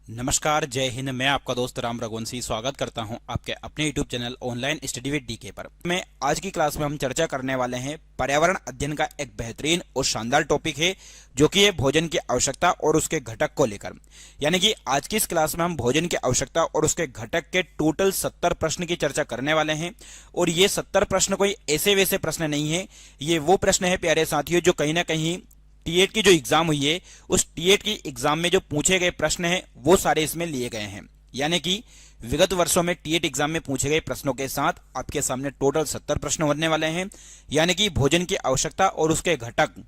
नमस्कार, जय हिंद। मैं आपका दोस्त राम रघुवंशी स्वागत करता हूं आपके अपने YouTube channel online study with DK पर। मैं आज की क्लास में हम चर्चा करने वाले हैं पर्यावरण अध्ययन का एक बेहतरीन और शानदार टॉपिक है जो कि है भोजन की आवश्यकता और उसके घटक को लेकर। यानी कि आज की इस क्लास में हम भोजन की आवश्यकता और उसके घटक के टोटल 70 प्रश्न की चर्चा करने वाले हैं। और ये 70 प्रश्न कोई ऐसे वैसे प्रश्न नहीं है, ये वो प्रश्न है प्यारे साथियों जो कहीं ना कहीं टीएट की जो एग्जाम हुई है उस टीएट की एग्जाम में जो पूछे गए प्रश्न हैं वो सारे इसमें लिए गए हैं। यानी कि विगत वर्षों में टीएट एग्जाम में पूछे गए प्रश्नों के साथ आपके सामने टोटल 70 प्रश्न होने वाले हैं। यानी कि भोजन की आवश्यकता और उसके घटक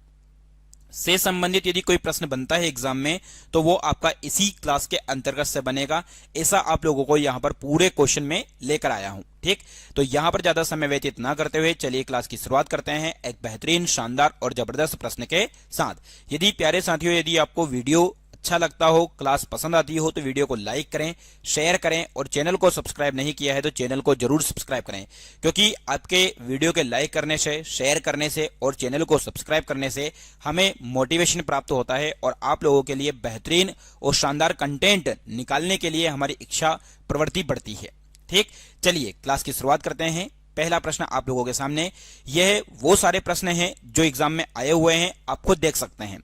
से संबंधित यदि कोई प्रश्न बनता है एग्जाम में तो वो आपका इसी क्लास के अंतर्गत से बनेगा। ऐसा आप लोगों को यहाँ पर पूरे क्वेश्चन में लेकर आया हूं। ठीक, तो यहाँ पर ज्यादा समय व्यतीत ना करते हुए चलिए क्लास की शुरुआत करते हैं एक बेहतरीन, शानदार और जबरदस्त प्रश्न के साथ। यदि प्यारे साथियों यदि आपको वीडियो अच्छा लगता हो, क्लास पसंद आती हो तो वीडियो को लाइक करें, शेयर करें और चैनल को सब्सक्राइब नहीं किया है तो चैनल को जरूर सब्सक्राइब करें, क्योंकि आपके वीडियो के लाइक करने से, शेयर करने से और चैनल को सब्सक्राइब करने से हमें मोटिवेशन प्राप्त होता है और आप लोगों के लिए बेहतरीन और शानदार कंटेंट निकालने के लिए हमारी इच्छा प्रवृत्ति बढ़ती है। ठीक, चलिए क्लास की शुरुआत करते हैं। पहला प्रश्न आप लोगों के सामने, यह वो सारे प्रश्न हैं जो एग्जाम में आए हुए हैं, आप खुद देख सकते हैं।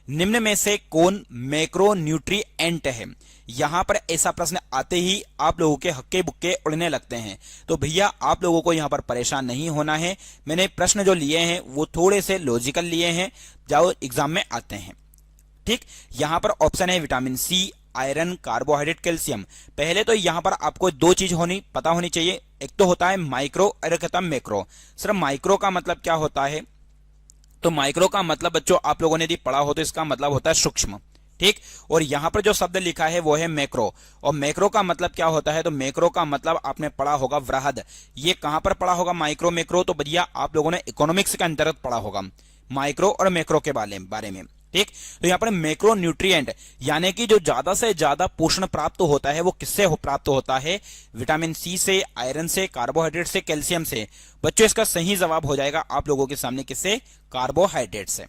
निम्न में से कौन मैक्रो न्यूट्रिएंट है? यहां पर ऐसा प्रश्न आते ही आप लोगों के हक्के बुक्के उड़ने लगते हैं, तो भैया आप लोगों को यहां पर परेशान नहीं होना है। मैंने प्रश्न जो लिए हैं वो थोड़े से लॉजिकल लिए हैं जो एग्जाम में आते हैं। ठीक, यहां पर ऑप्शन है vitamin C, iron, carbohydrate, calcium. पहले तो यहां पर आपको दो चीज पता होनी चाहिए, एक तो होता है माइक्रो और एक होता है मैक्रो। सर माइक्रो का मतलब क्या होता है? तो माइक्रो का मतलब बच्चों आप लोगों ने यदि पढ़ा हो तो इसका मतलब होता है सूक्ष्म। ठीक, और यहां पर जो शब्द लिखा है वो है मैक्रो। और मैक्रो का मतलब क्या होता है? तो मैक्रो का मतलब आपने पढ़ा होगा वृहद। ये कहां पर पढ़ा होगा माइक्रो मैक्रो? तो भैया आप लोगों ने इकोनॉमिक्स के अंतर्गत पढ़ा होगा माइक्रो और मैक्रो के बारे में। ठीक, तो यहाँ पर मैक्रो न्यूट्रिएंट यानी कि जो ज्यादा से ज्यादा पोषण प्राप्त होता है वो किससे प्राप्त होता है? विटामिन सी से, आयरन से, कार्बोहाइड्रेट से, कैल्शियम से। बच्चों इसका सही जवाब हो जाएगा आप लोगों के सामने किससे? कार्बोहाइड्रेट से।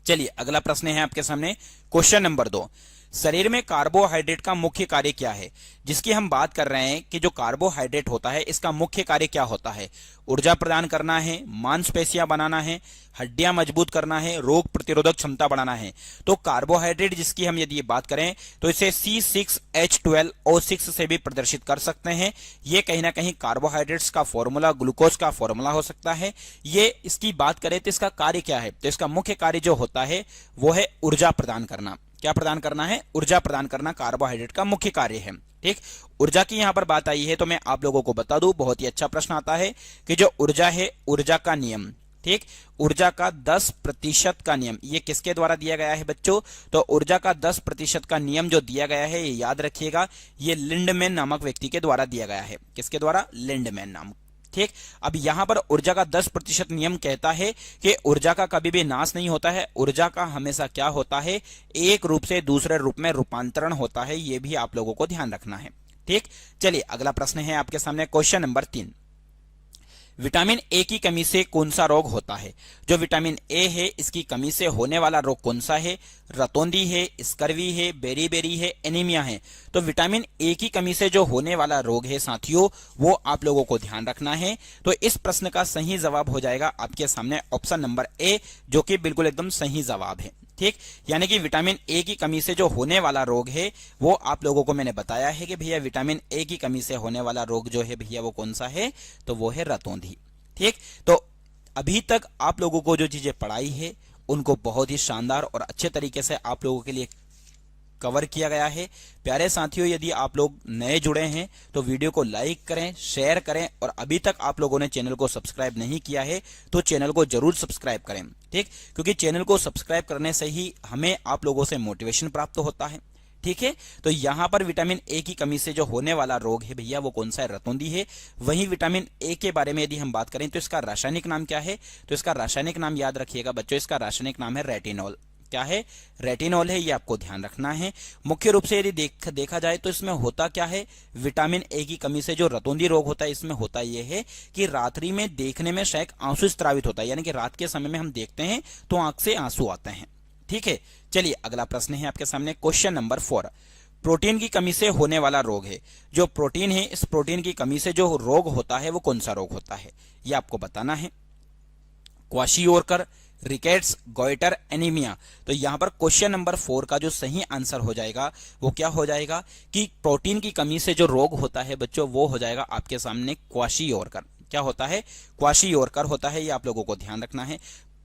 चलिए अगला प्रश्न है आपके सामने, क्वेश्चन नंबर 2। शरीर में कार्बोहाइड्रेट का मुख्य कार्य क्या है? जिसकी हम बात कर रहे हैं कि जो कार्बोहाइड्रेट होता है इसका मुख्य कार्य क्या होता है? ऊर्जा प्रदान करना है, मांसपेशियां बनाना है, हड्डियां मजबूत करना है, रोग प्रतिरोधक क्षमता बढ़ाना है। तो कार्बोहाइड्रेट जिसकी हम यदि बात करें तो इसे C6H12O6 से भी प्रदर्शित कर सकते हैं। ये कहीं ना कहीं कार्बोहाइड्रेट्स का फॉर्मूला, ग्लूकोज का फॉर्मूला हो सकता है। ये इसकी बात करें तो इसका कार्य क्या है? तो इसका मुख्य कार्य जो होता है वो है ऊर्जा प्रदान करना। क्या प्रदान करना है? ऊर्जा प्रदान करना कार्बोहाइड्रेट का मुख्य कार्य है। ठीक, ऊर्जा की यहां पर बात आई है तो मैं आप लोगों को बता दूं, बहुत ही अच्छा प्रश्न आता है कि जो ऊर्जा है, ऊर्जा का नियम। ठीक, ऊर्जा का 10% का नियम ये किसके द्वारा दिया गया है बच्चों? तो ऊर्जा का 10% का नियम जो दिया गया है ये याद रखिएगा, ये लिंडमैन नामक व्यक्ति के द्वारा दिया गया है। किसके द्वारा? लिंडमैन नामक। ठीक, अब यहां पर ऊर्जा का 10% नियम कहता है कि ऊर्जा का कभी भी नाश नहीं होता है, ऊर्जा का हमेशा क्या होता है? एक रूप से दूसरे रूप में रूपांतरण होता है। यह भी आप लोगों को ध्यान रखना है। ठीक, चलिए अगला प्रश्न है आपके सामने, क्वेश्चन नंबर 3। विटामिन ए की कमी से कौन सा रोग होता है? जो विटामिन ए है इसकी कमी से होने वाला रोग कौन सा है? रतौंधी है, स्कर्वी है, बेरीबेरी है, एनीमिया है। तो विटामिन ए की कमी से जो होने वाला रोग है साथियों वो आप लोगों को ध्यान रखना है। तो इस प्रश्न का सही जवाब हो जाएगा आपके सामने ऑप्शन नंबर ए, जो कि बिल्कुल एकदम सही जवाब है। ठीक, यानी कि विटामिन ए की कमी से जो होने वाला रोग है वो आप लोगों को मैंने बताया है कि भैया विटामिन ए की कमी से होने वाला रोग जो है भैया वो कौन सा है? तो वो है रतौंधी। ठीक, तो अभी तक आप लोगों को जो चीजें पढ़ाई है उनको बहुत ही शानदार और अच्छे तरीके से आप लोगों के लिए कवर किया गया है। प्यारे साथियों यदि आप लोग नए जुड़े हैं तो वीडियो को लाइक करें, शेयर करें और अभी तक आप लोगों ने चैनल को सब्सक्राइब नहीं किया है तो चैनल को जरूर सब्सक्राइब करें। ठीक, क्योंकि चैनल को सब्सक्राइब करने से ही हमें आप लोगों से मोटिवेशन प्राप्त होता है। ठीक है, तो यहां पर विटामिन ए की कमी से जो होने वाला रोग है भैया वो कौन सा है? रतौंधी है। वहीं विटामिन ए के बारे में यदि हम बात करें तो इसका रासायनिक नाम क्या है? तो इसका रासायनिक नाम याद रखिएगा बच्चों, इसका रासायनिक नाम है रेटिनॉल। क्या है? रेटिनॉल है, ये आपको ध्यान रखना है। मुख्य रूप से यदि देखा जाए तो इसमें होता क्या है? विटामिन ए की कमी से जो रतौंधी रोग होता है इसमें होता यह है कि रात्रि में देखने में शायद आंसू स्रावित होता है, यानी कि रात के समय में हम देखते हैं तो आंख से आंसू आते हैं। ठीक है, चलिए अगला प्रश्न है आपके सामने, क्वेश्चन नंबर 4। प्रोटीन की कमी से होने वाला रोग है। जो प्रोटीन है, इस प्रोटीन की कमी से जो रोग होता है वो कौन सा रोग होता है, ये आपको बताना है। Kwashiorkor, rickets, goitre, anaemia. तो यहां पर क्वेश्चन नंबर 4 का जो सही आंसर हो जाएगा वो क्या हो जाएगा कि प्रोटीन की कमी से जो रोग होता है बच्चों वो हो जाएगा आपके सामने क्वाशियोरकर। क्या होता है? क्वाशियोरकर होता है, ये आप लोगों को ध्यान रखना है।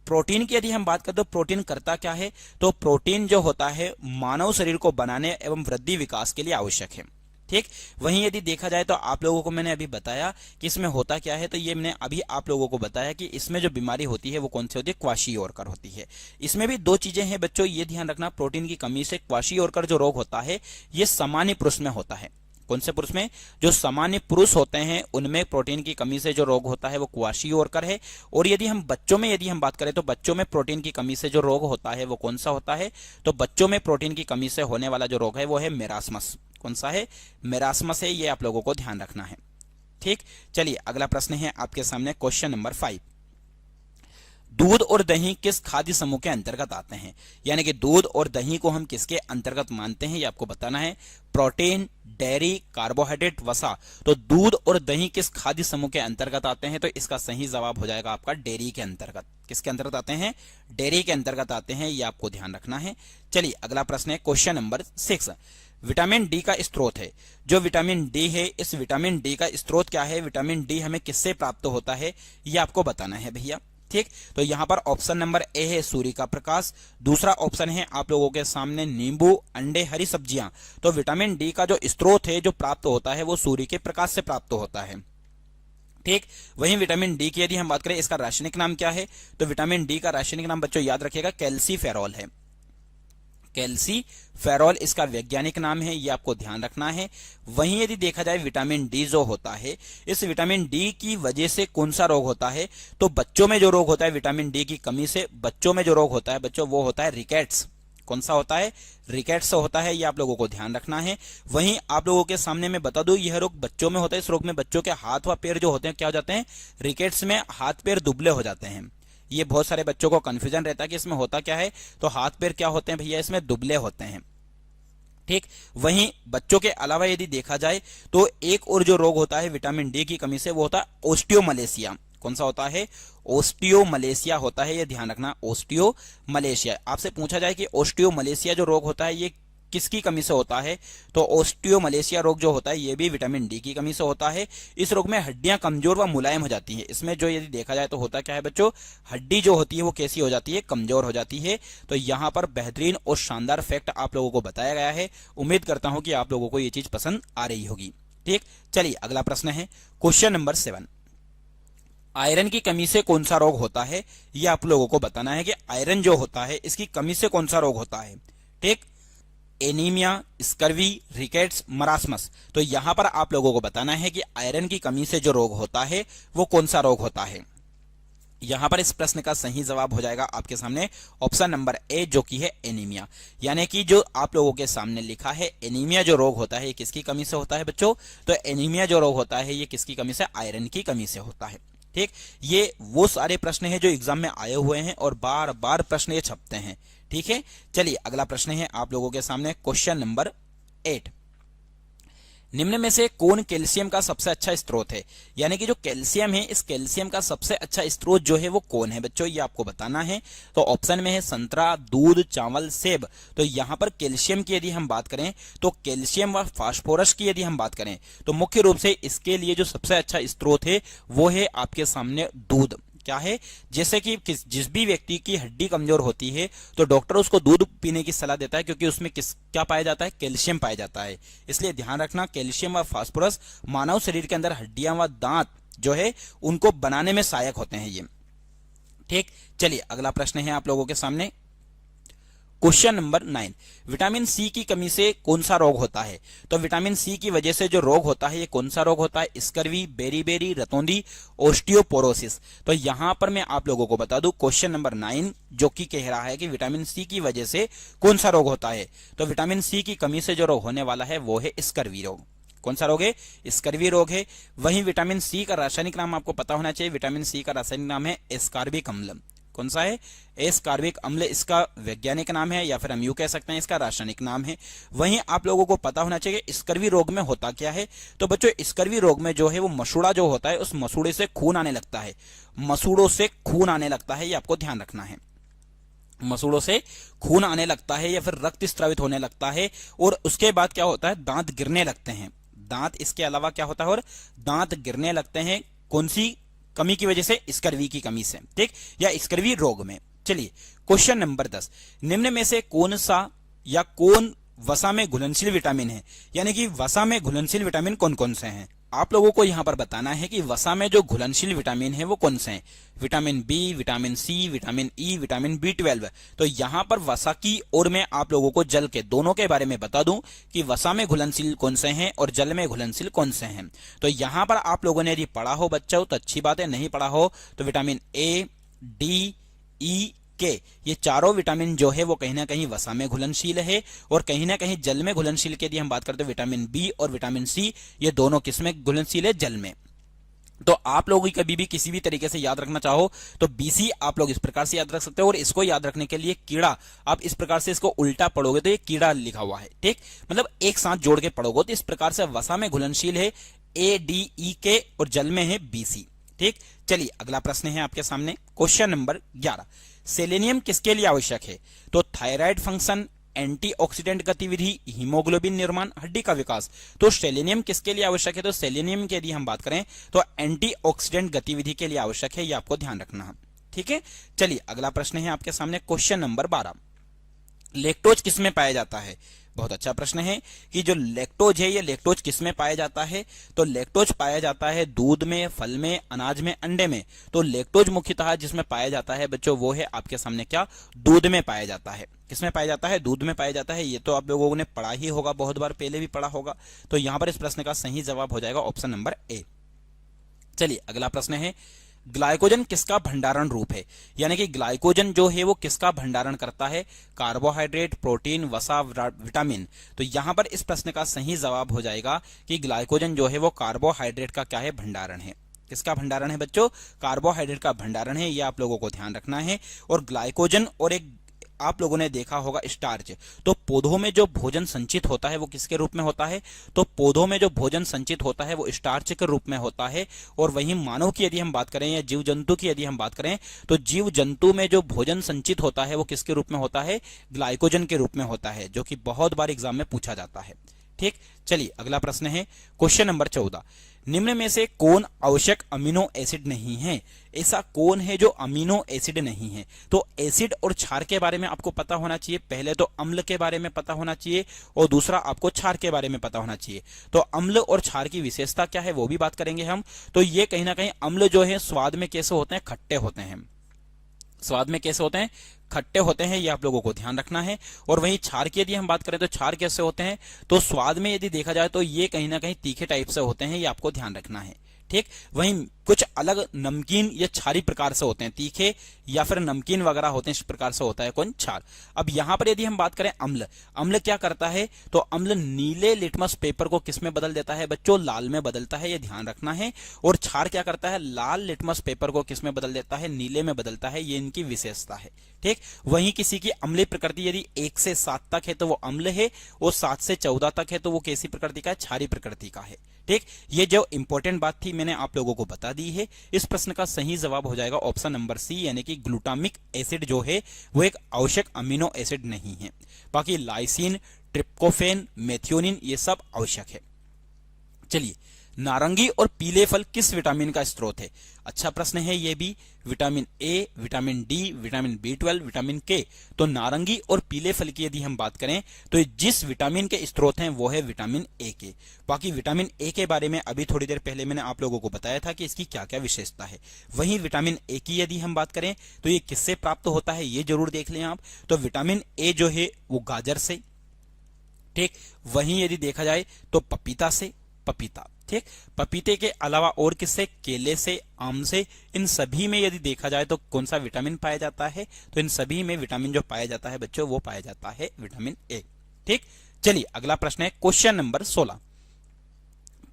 प्रोटीन की यदि हम बात करें तो प्रोटीन करता क्या है? तो प्रोटीन जो होता है मानव शरीर को बनाने एवं वृद्धि विकास के लिए आवश्यक है। ठीक, वहीं यदि देखा जाए तो आप लोगों को मैंने अभी बताया कि इसमें होता क्या है, तो ये मैंने अभी आप लोगों को बताया कि इसमें जो बीमारी होती है वो कौन सी होती है? क्वाशियोरकर होती है। इसमें भी दो चीजें हैं बच्चों, ये ध्यान रखना, प्रोटीन की कमी से क्वाशियोरकर जो रोग होता है ये सामान्य पुरुष में होता है। कौन से पुरुष में? जो सामान्य पुरुष होते हैं उनमें प्रोटीन की कमी से जो रोग होता है वो क्वाशियोरकर है। और यदि हम बच्चों में यदि हम बात करें तो बच्चों में प्रोटीन की कमी से जो रोग होता है वो कौन सा होता है? तो बच्चों में प्रोटीन की कमी से होने वाला जो रोग है वो है मेरास्मस। कौन सा है? मेरास्मस है, ये आप लोगों को ध्यान रखना है। ठीक, चलिए अगला प्रश्न है आपके सामने क्वेश्चन नंबर 5। दूध और दही किस खाद्य समूह के अंतर्गत आते हैं? यानी कि दूध और दही को हम किसके अंतर्गत मानते हैं ये आपको बताना है। प्रोटीन, डेयरी, कार्बोहाइड्रेट, वसा। तो दूध और दही किस खाद्य समूह के अंतर्गत आते हैं? तो इसका सही जवाब हो जाएगा आपका डेयरी के अंतर्गत। किसके अंतर्गत आते हैं? डेयरी के अंतर्गत आते हैं, ये आपको ध्यान रखना है। चलिए अगला प्रश्न है क्वेश्चन नंबर 6। विटामिन डी का स्रोत है। जो विटामिन डी है, इस विटामिन डी का स्रोत क्या है? विटामिन डी हमें किससे प्राप्त होता है ये आपको बताना है भैया। ठीक, तो यहां पर ऑप्शन नंबर ए है सूर्य का प्रकाश। दूसरा ऑप्शन है आप लोगों के सामने नींबू, अंडे, हरी सब्जियां। तो विटामिन डी का जो स्रोत है जो प्राप्त होता है वो सूर्य के प्रकाश से प्राप्त होता है। ठीक, वहीं विटामिन डी की यदि हम बात करें इसका रासायनिक नाम क्या है? तो विटामिन डी का रासायनिक नाम बच्चों याद रखिएगा कैल्सीफेरॉल है। कैल्सीफेरॉल इसका वैज्ञानिक नाम है, ये आपको ध्यान रखना है। वहीं यदि देखा जाए विटामिन डी जो होता है, इस विटामिन डी की वजह से कौन सा रोग होता है? तो बच्चों में जो रोग होता है विटामिन डी की कमी से, बच्चों में जो रोग होता है बच्चों वो होता है रिकेट्स। कौन सा होता है? रिकेट्स होता है, ये आप लोगों को ध्यान रखना है। वहीं आप लोगों के सामने मैं बता दूं यह रोग बच्चों में होता है। इस रोग में बच्चों के हाथ व पैर जो होते हैं क्या हो जाते हैं? रिकेट्स में हाथ पैर दुबले हो जाते हैं। ये बहुत सारे बच्चों को कंफ्यूजन रहता है कि इसमें होता क्या है। तो हाथ पैर क्या होते हैं भैया? इसमें दुबले होते हैं। ठीक, वहीं बच्चों के अलावा यदि देखा जाए तो एक और जो रोग होता है विटामिन डी की कमी से वो होता है ओस्टियोमलेशिया। कौन सा होता है? ओस्टियोमलेशिया होता है, ये ध्यान रखना, ओस्टियोमलेशिया। आपसे पूछा जाए कि ओस्टियोमलेशिया जो रोग होता है ये किसकी कमी से होता है? तो ओस्टियोमलेशिया रोग जो होता है ये भी विटामिन डी की कमी से होता है। इस रोग में हड्डियां कमजोर व मुलायम हो जाती हैं। इसमें जो यदि देखा जाए तो होता क्या है बच्चों? हड्डी जो होती है वो कैसी हो जाती है? कमजोर हो जाती है। तो यहां पर बेहतरीन और शानदार फैक्ट आप लोगों को बताया गया है। उम्मीद करता हूं कि आप लोगों को ये चीज पसंद आ रही होगी। ठीक, चलिए अगला प्रश्न है क्वेश्चन नंबर 7। आयरन की कमी से कौन सा रोग होता है? ये आप लोगों को बताना है कि आयरन जो होता है इसकी कमी से कौन सा रोग होता है। ठीक, एनीमिया, स्कर्वी, रिकेट्स, मरास्मस। तो यहां पर आप लोगों को बताना है कि आयरन की कमी से जो रोग होता है वो कौन सा रोग होता है। यहां पर इस प्रश्न का सही जवाब हो जाएगा आपके सामने ऑप्शन नंबर ए, जो कि है एनीमिया। यानी कि जो आप लोगों के सामने लिखा है एनीमिया जो रोग होता है ये किसकी कमी से होता है बच्चों? तो एनीमिया जो रोग होता है ये किसकी कमी से? आयरन की कमी से होता है। ठीक, ये वो सारे प्रश्न हैं जो एग्जाम में आए हुए हैं और बार बार प्रश्न ये छपते हैं। ठीक है, चलिए अगला प्रश्न है आप लोगों के सामने क्वेश्चन नंबर 8। निम्न में से कौन कैल्शियम का सबसे अच्छा स्रोत है? यानी कि जो कैल्शियम है इस कैल्शियम का सबसे अच्छा स्रोत जो है वो कौन है बच्चों? ये आपको बताना है। तो ऑप्शन में है संतरा, दूध, चावल, सेब। तो यहां पर कैल्शियम की यदि हम बात करें तो कैल्शियम व फास्फोरस की यदि हम बात करें तो मुख्य रूप से इसके लिए जो सबसे अच्छा स्रोत है वो है आपके सामने दूध। क्या है? जैसे कि जिस भी व्यक्ति की हड्डी कमजोर होती है तो डॉक्टर उसको दूध पीने की सलाह देता है क्योंकि उसमें क्या पाया जाता है? कैल्शियम पाया जाता है। इसलिए ध्यान रखना कैल्शियम व फास्फोरस मानव शरीर के अंदर हड्डियां व दांत जो है उनको बनाने में सहायक होते हैं ये। ठीक, चलिए अगला प्रश्न है आप लोगों के सामने क्वेश्चन नंबर 9। विटामिन सी की कमी से कौन सा रोग होता है? तो विटामिन सी की वजह से जो रोग होता है ये कौन सा रोग होता है? स्कर्वी, बेरीबेरी, रतौंधी, ओस्टियोपोरोसिस। तो यहां पर मैं आप लोगों को बता दूं क्वेश्चन नंबर 9 जो कि कह रहा है कि विटामिन सी की वजह से कौन सा रोग होता है? तो विटामिन सी की कमी से जो रोग होने वाला है वो है स्कर्वी रोग। कौन सा रोग है? स्कर्वी रोग है। वहीं विटामिन सी का रासायनिक नाम आपको पता होना चाहिए। विटामिन सी का रासायनिक नाम है एस्कॉर्बिक अम्ल। कौन सा है? एस्कार्बिक अम्ल इसका वैज्ञानिक नाम है, या फिर हम यूं कह सकते हैं इसका रासायनिक नाम है। वहीं आप लोगों को पता होना चाहिए स्कर्वी रोग में होता क्या है। तो बच्चों स्कर्वी रोग में जो है वो मसूड़ा जो होता है, उस मसूड़े से खून आने लगता है, मसूड़ों से खून आने लगता है, ये आपको ध्यान रखना है। मसूड़ों से खून आने लगता है या फिर रक्त स्रावित होने लगता है, और उसके बाद क्या होता है? दांत गिरने लगते हैं। दांत इसके अलावा क्या होता है? और दांत गिरने लगते हैं, कौन सी कमी की वजह से? स्कर्वी की कमी से, ठीक, या स्कर्वी रोग में। चलिए क्वेश्चन नंबर 10, निम्न में से कौन सा या कौन वसा में घुलनशील विटामिन है? यानी कि वसा में घुलनशील विटामिन कौन कौन से हैं? आप लोगों को यहां पर बताना है कि वसा में जो घुलनशील विटामिन है वो कौन से हैं। Vitamin B, vitamin C, vitamin E, vitamin बी12। तो यहां पर वसा की और मैं आप लोगों को जल के दोनों के बारे में बता दूं कि वसा में घुलनशील कौन से हैं और जल में घुलनशील कौन से हैं। तो यहां पर आप लोगों ने यदि पढ़ा हो बच्चों तो अच्छी बात है, नहीं पढ़ा हो तो विटामिन ए, डी, ई, के, ये चारों विटामिन जो है वो कहीं ना कहीं वसा में घुलनशील है, और कहीं ना कहीं जल में घुलनशील के यदि हम बात करते हैं विटामिन बी और विटामिन सी, ये दोनों किस में घुलनशील है? जल में। तो आप लोग कभी भी किसी भी तरीके से याद रखना चाहो तो बीसी आप लोग इस प्रकार से याद रख सकते हो, और इसको याद रखने के लिए कीड़ा आप इस प्रकार से इसको उल्टा पढ़ोगे तो ये कीड़ा लिखा हुआ है, ठीक, मतलब एक साथ जोड़ के पढ़ोगे तो इस प्रकार से वसा में घुलनशील है ए, डी, ई, के, और जल में है बीसी, ठीक। चलिए अगला प्रश्न है आपके सामने, क्वेश्चन नंबर 11, सेलेनियम किसके लिए आवश्यक है? तो थायराइड फंक्शन, एंटीऑक्सीडेंट गतिविधि, हीमोग्लोबिन निर्माण, हड्डी का विकास। तो सेलेनियम किसके लिए आवश्यक है? तो सेलेनियम की यदि हम बात करें तो एंटीऑक्सीडेंट गतिविधि के लिए आवश्यक है, ये आपको ध्यान रखना है, ठीक है। चलिए अगला प्रश्न है आपके सामने, क्वेश्चन नंबर 12, लैक्टोज किसमें पाया जाता है? बहुत अच्छा प्रश्न है कि जो लैक्टोज है ये लैक्टोज किसमें पाया जाता है? तो लैक्टोज पाया जाता है दूध में, फल में, अनाज में, अंडे में। तो लैक्टोज मुख्यतः जिसमें पाया जाता है बच्चों वो है आपके सामने क्या? दूध में पाया जाता है। किसमें पाया जाता है? दूध में पाया जाता है। ये तो आप लोगों ने पढ़ा ही होगा, बहुत बार पहले भी पढ़ा होगा। तो यहां पर इस प्रश्न का सही जवाब हो जाएगा ऑप्शन नंबर ए। चलिए अगला प्रश्न है, ग्लाइकोजन किसका भंडारण रूप है? यानी कि ग्लाइकोजन जो है वो किसका भंडारण करता है? कार्बोहाइड्रेट, प्रोटीन, वसा, विटामिन। तो यहां पर इस प्रश्न का सही जवाब हो जाएगा कि ग्लाइकोजन जो है वो कार्बोहाइड्रेट का क्या है? भंडारण है। किसका भंडारण है बच्चों? कार्बोहाइड्रेट का भंडारण है, ये आप लोगों को ध्यान रखना है। और ग्लाइकोजन और एक आप लोगों ने देखा होगा स्टार्च। तो पौधों में जो भोजन संचित होता है वो किसके रूप में होता है? तो पौधों में जो भोजन संचित होता है वो स्टार्च के रूप में होता है। और वहीं मानव की यदि हम बात करें या जीव जंतु की यदि हम बात करें तो जीव जंतु में जो भोजन संचित होता है वो किसके रूप में होता है? ग्लाइकोजन के रूप में होता है, जो कि बहुत बार एग्जाम में पूछा जाता है, ठीक। चलिए अगला प्रश्न है, क्वेश्चन नंबर 14, निम्न में से कौन आवश्यक अमीनो एसिड नहीं है? ऐसा कौन है जो अमीनो एसिड नहीं है? तो एसिड और क्षार के बारे में आपको पता होना चाहिए। पहले तो अम्ल के बारे में पता होना चाहिए और दूसरा आपको क्षार के बारे में पता होना चाहिए। तो अम्ल और क्षार की विशेषता क्या है वो भी बात करेंगे हम। तो ये कहीं ना कहीं अम्ल जो है स्वाद में कैसे होते हैं? खट्टे होते हैं। स्वाद में कैसे होते हैं? खट्टे होते हैं, ये आप लोगों को ध्यान रखना है। और वहीं क्षार की यदि हम बात करें तो क्षार कैसे होते हैं? तो स्वाद में यदि देखा जाए तो ये कहीं ना कहीं तीखे टाइप से होते हैं, ये आपको ध्यान रखना है, ठीक। वहीं कुछ अलग नमकीन या क्षारी प्रकार से होते हैं, तीखे या फिर नमकीन वगैरह होते हैं, इस प्रकार से होता है कौन? क्षार। अब यहां पर यदि हम बात करें अम्ल, अम्ल क्या करता है? तो अम्ल नीले लिटमस पेपर को किस में बदल देता है बच्चों? लाल में बदलता है, ये ध्यान रखना है। और क्षार क्या करता है? लाल लिटमस पेपर को किस में बदल देता है? नीले में बदलता है, ये इनकी विशेषता है, ठीक। वहीं किसी की अम्लीय प्रकृति यदि 1 से 7 तक है तो वो अम्ल है, और 7 से 14 तक है तो वो कैसी प्रकृति का है? क्षारी प्रकृति का है, ठीक। ये जो इंपॉर्टेंट बात थी मैंने आप लोगों को बता दी है। इस प्रश्न का सही जवाब हो जाएगा ऑप्शन नंबर सी, यानी कि ग्लूटामिक एसिड जो है वो एक आवश्यक अमीनो एसिड नहीं है। बाकी लाइसिन, ट्रिप्टोफैन, मेथियोनिन ये सब आवश्यक है। चलिए, नारंगी और पीले फल किस विटामिन का स्रोत है? अच्छा प्रश्न है ये भी। Vitamin A, vitamin D, vitamin B12, vitamin के। तो नारंगी और पीले फल की यदि हम बात करें तो जिस विटामिन के स्रोत हैं वो है विटामिन ए के। बाकी विटामिन ए के बारे में अभी थोड़ी देर पहले मैंने आप लोगों को बताया था कि इसकी क्या क्या विशेषता है। वहीं विटामिन ए की यदि हम बात करें तो ये किससे प्राप्त होता है ये जरूर देख लें आप। तो विटामिन ए जो है वो गाजर से, ठीक। वहीं यदि देखा जाए तो पपीता से, पपीता, ठीक। पपीते के अलावा और किससे? केले से, आम से। इन सभी में यदि देखा जाए तो कौन सा विटामिन पाया जाता है? तो इन सभी में विटामिन जो पाया जाता है बच्चों वो पाया जाता है विटामिन ए, ठीक। चलिए अगला प्रश्न है क्वेश्चन नंबर 16,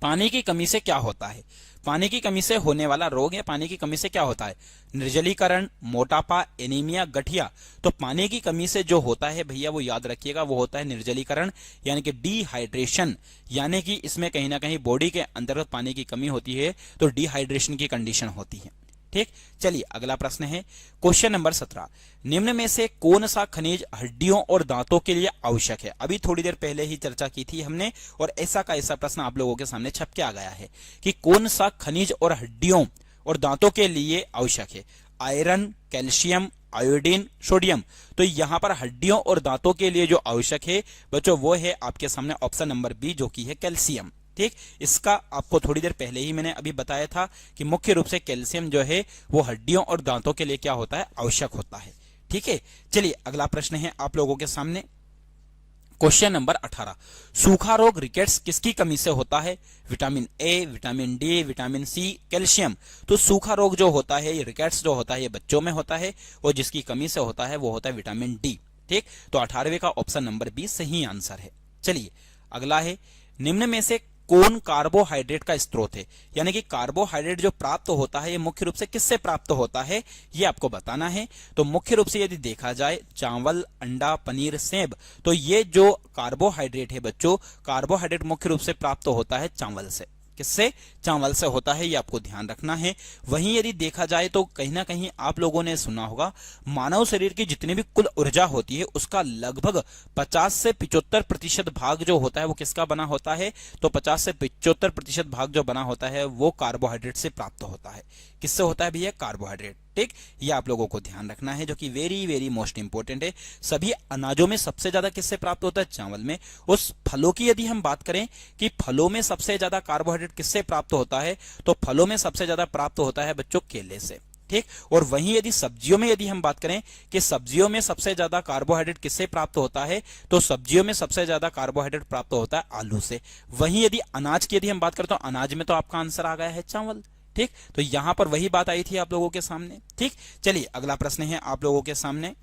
पानी की कमी से क्या होता है? पानी की कमी से होने वाला रोग या पानी की कमी से क्या होता है? निर्जलीकरण, मोटापा, एनीमिया, गठिया। तो पानी की कमी से जो होता है भैया वो याद रखिएगा, वो होता है निर्जलीकरण यानी कि डिहाइड्रेशन, यानी कि इसमें कहीं ना कहीं बॉडी के अंतर्गत पानी की कमी होती है तो डिहाइड्रेशन की कंडीशन होती है। ठीक, चलिए अगला प्रश्न है क्वेश्चन नंबर 17। निम्न में से कौन सा खनिज हड्डियों और दांतों के लिए आवश्यक है? अभी थोड़ी देर पहले ही चर्चा की थी हमने और ऐसा का ऐसा प्रश्न आप लोगों के सामने छप के आ गया है कि कौन सा खनिज और हड्डियों और दांतों के लिए आवश्यक है? Iron, calcium, iodine, sodium. तो यहां पर हड्डियों और दांतों के लिए जो आवश्यक है बच्चों वो है आपके सामने ऑप्शन नंबर बी, जो कि है कैल्शियम। ठीक, इसका आपको थोड़ी देर पहले ही मैंने अभी बताया था कि मुख्य रूप से कैल्शियम जो है वो हड्डियों और दांतों के लिए क्या होता है? आवश्यक होता है। ठीक है, चलिए अगला प्रश्न है आप लोगों के सामने क्वेश्चन नंबर 18। सूखा रोग रिकेट्स किसकी कमी से होता है? Vitamin A, vitamin D, vitamin C, calcium. तो सूखा रोग जो होता है, ये रिकेट्स जो होता है ये बच्चों में होता है और जिसकी कमी से होता है वो होता है विटामिन डी। ठीक, तो 18वें का ऑप्शन नंबर बी सही आंसर है। चलिए अगला है, निम्न में से कौन कार्बोहाइड्रेट का स्रोत है? यानी कि कार्बोहाइड्रेट जो प्राप्त होता है ये मुख्य रूप से किससे प्राप्त होता है ये आपको बताना है। तो मुख्य रूप से यदि देखा जाए चावल, अंडा, पनीर, सेब, तो ये जो कार्बोहाइड्रेट है बच्चों, कार्बोहाइड्रेट मुख्य रूप से प्राप्त होता है चावल से। किससे? चावल से होता है, ये आपको ध्यान रखना है। वहीं यदि देखा जाए तो कहीं ना कहीं आप लोगों ने सुना होगा मानव शरीर की जितनी भी कुल ऊर्जा होती है उसका लगभग 50 से 75% भाग जो होता है वो किसका बना होता है? तो 50 से 75% भाग जो बना होता है वो कार्बोहाइड्रेट से प्राप्त होता है। किससे होता है भैया? कार्बोहाइड्रेट। ठीक, ये आप लोगों को ध्यान रखना है, जो कि वेरी वेरी मोस्ट इंपोर्टेंट है। सभी अनाजों में सबसे ज्यादा किससे प्राप्त होता है? चावल में। उस फलों की यदि हम बात करें कि फलों में सबसे ज्यादा कार्बोहाइड्रेट किससे प्राप्त होता है, तो फलों में सबसे ज्यादा प्राप्त होता है बच्चों केले से। ठीक, और वहीं यदि सब्जियों में यदि हम बात करें कि सब्जियों में सबसे ज्यादा कार्बोहाइड्रेट किससे प्राप्त होता है, तो सब्जियों में सबसे ज्यादा कार्बोहाइड्रेट प्राप्त होता है आलू से। वहीं यदि अनाज की यदि हम बात करें तो अनाज में तो आपका आंसर आ गया है चावल। ठीक, तो यहां पर वही बात आई थी आप लोगों के सामने। ठीक, चलिए अगला प्रश्न है आप लोगों के सामने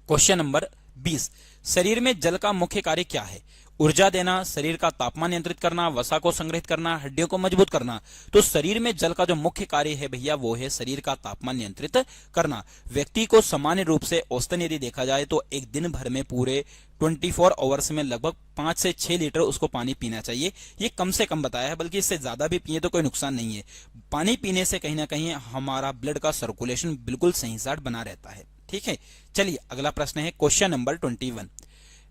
क्वेश्चन नंबर 20। शरीर में जल का मुख्य कार्य क्या है? ऊर्जा देना, शरीर का तापमान नियंत्रित करना, वसा को संग्रहित करना, हड्डियों को मजबूत करना। तो शरीर में जल का जो मुख्य कार्य है भैया वो है शरीर का तापमान नियंत्रित करना। व्यक्ति को सामान्य रूप से औसतन यदि देखा जाए तो एक दिन भर में पूरे 24 आवर्स में लगभग 5 से 6 लीटर उसको पानी पीना चाहिए। ये कम से कम बताया है, बल्कि इससे ज्यादा भी पिए तो कोई नुकसान नहीं है। पानी पीने से कहीं ना कहीं हमारा ब्लड का सर्कुलेशन बिल्कुल सही साथ बना रहता है। ठीक है, चलिए अगला प्रश्न है क्वेश्चन नंबर 21।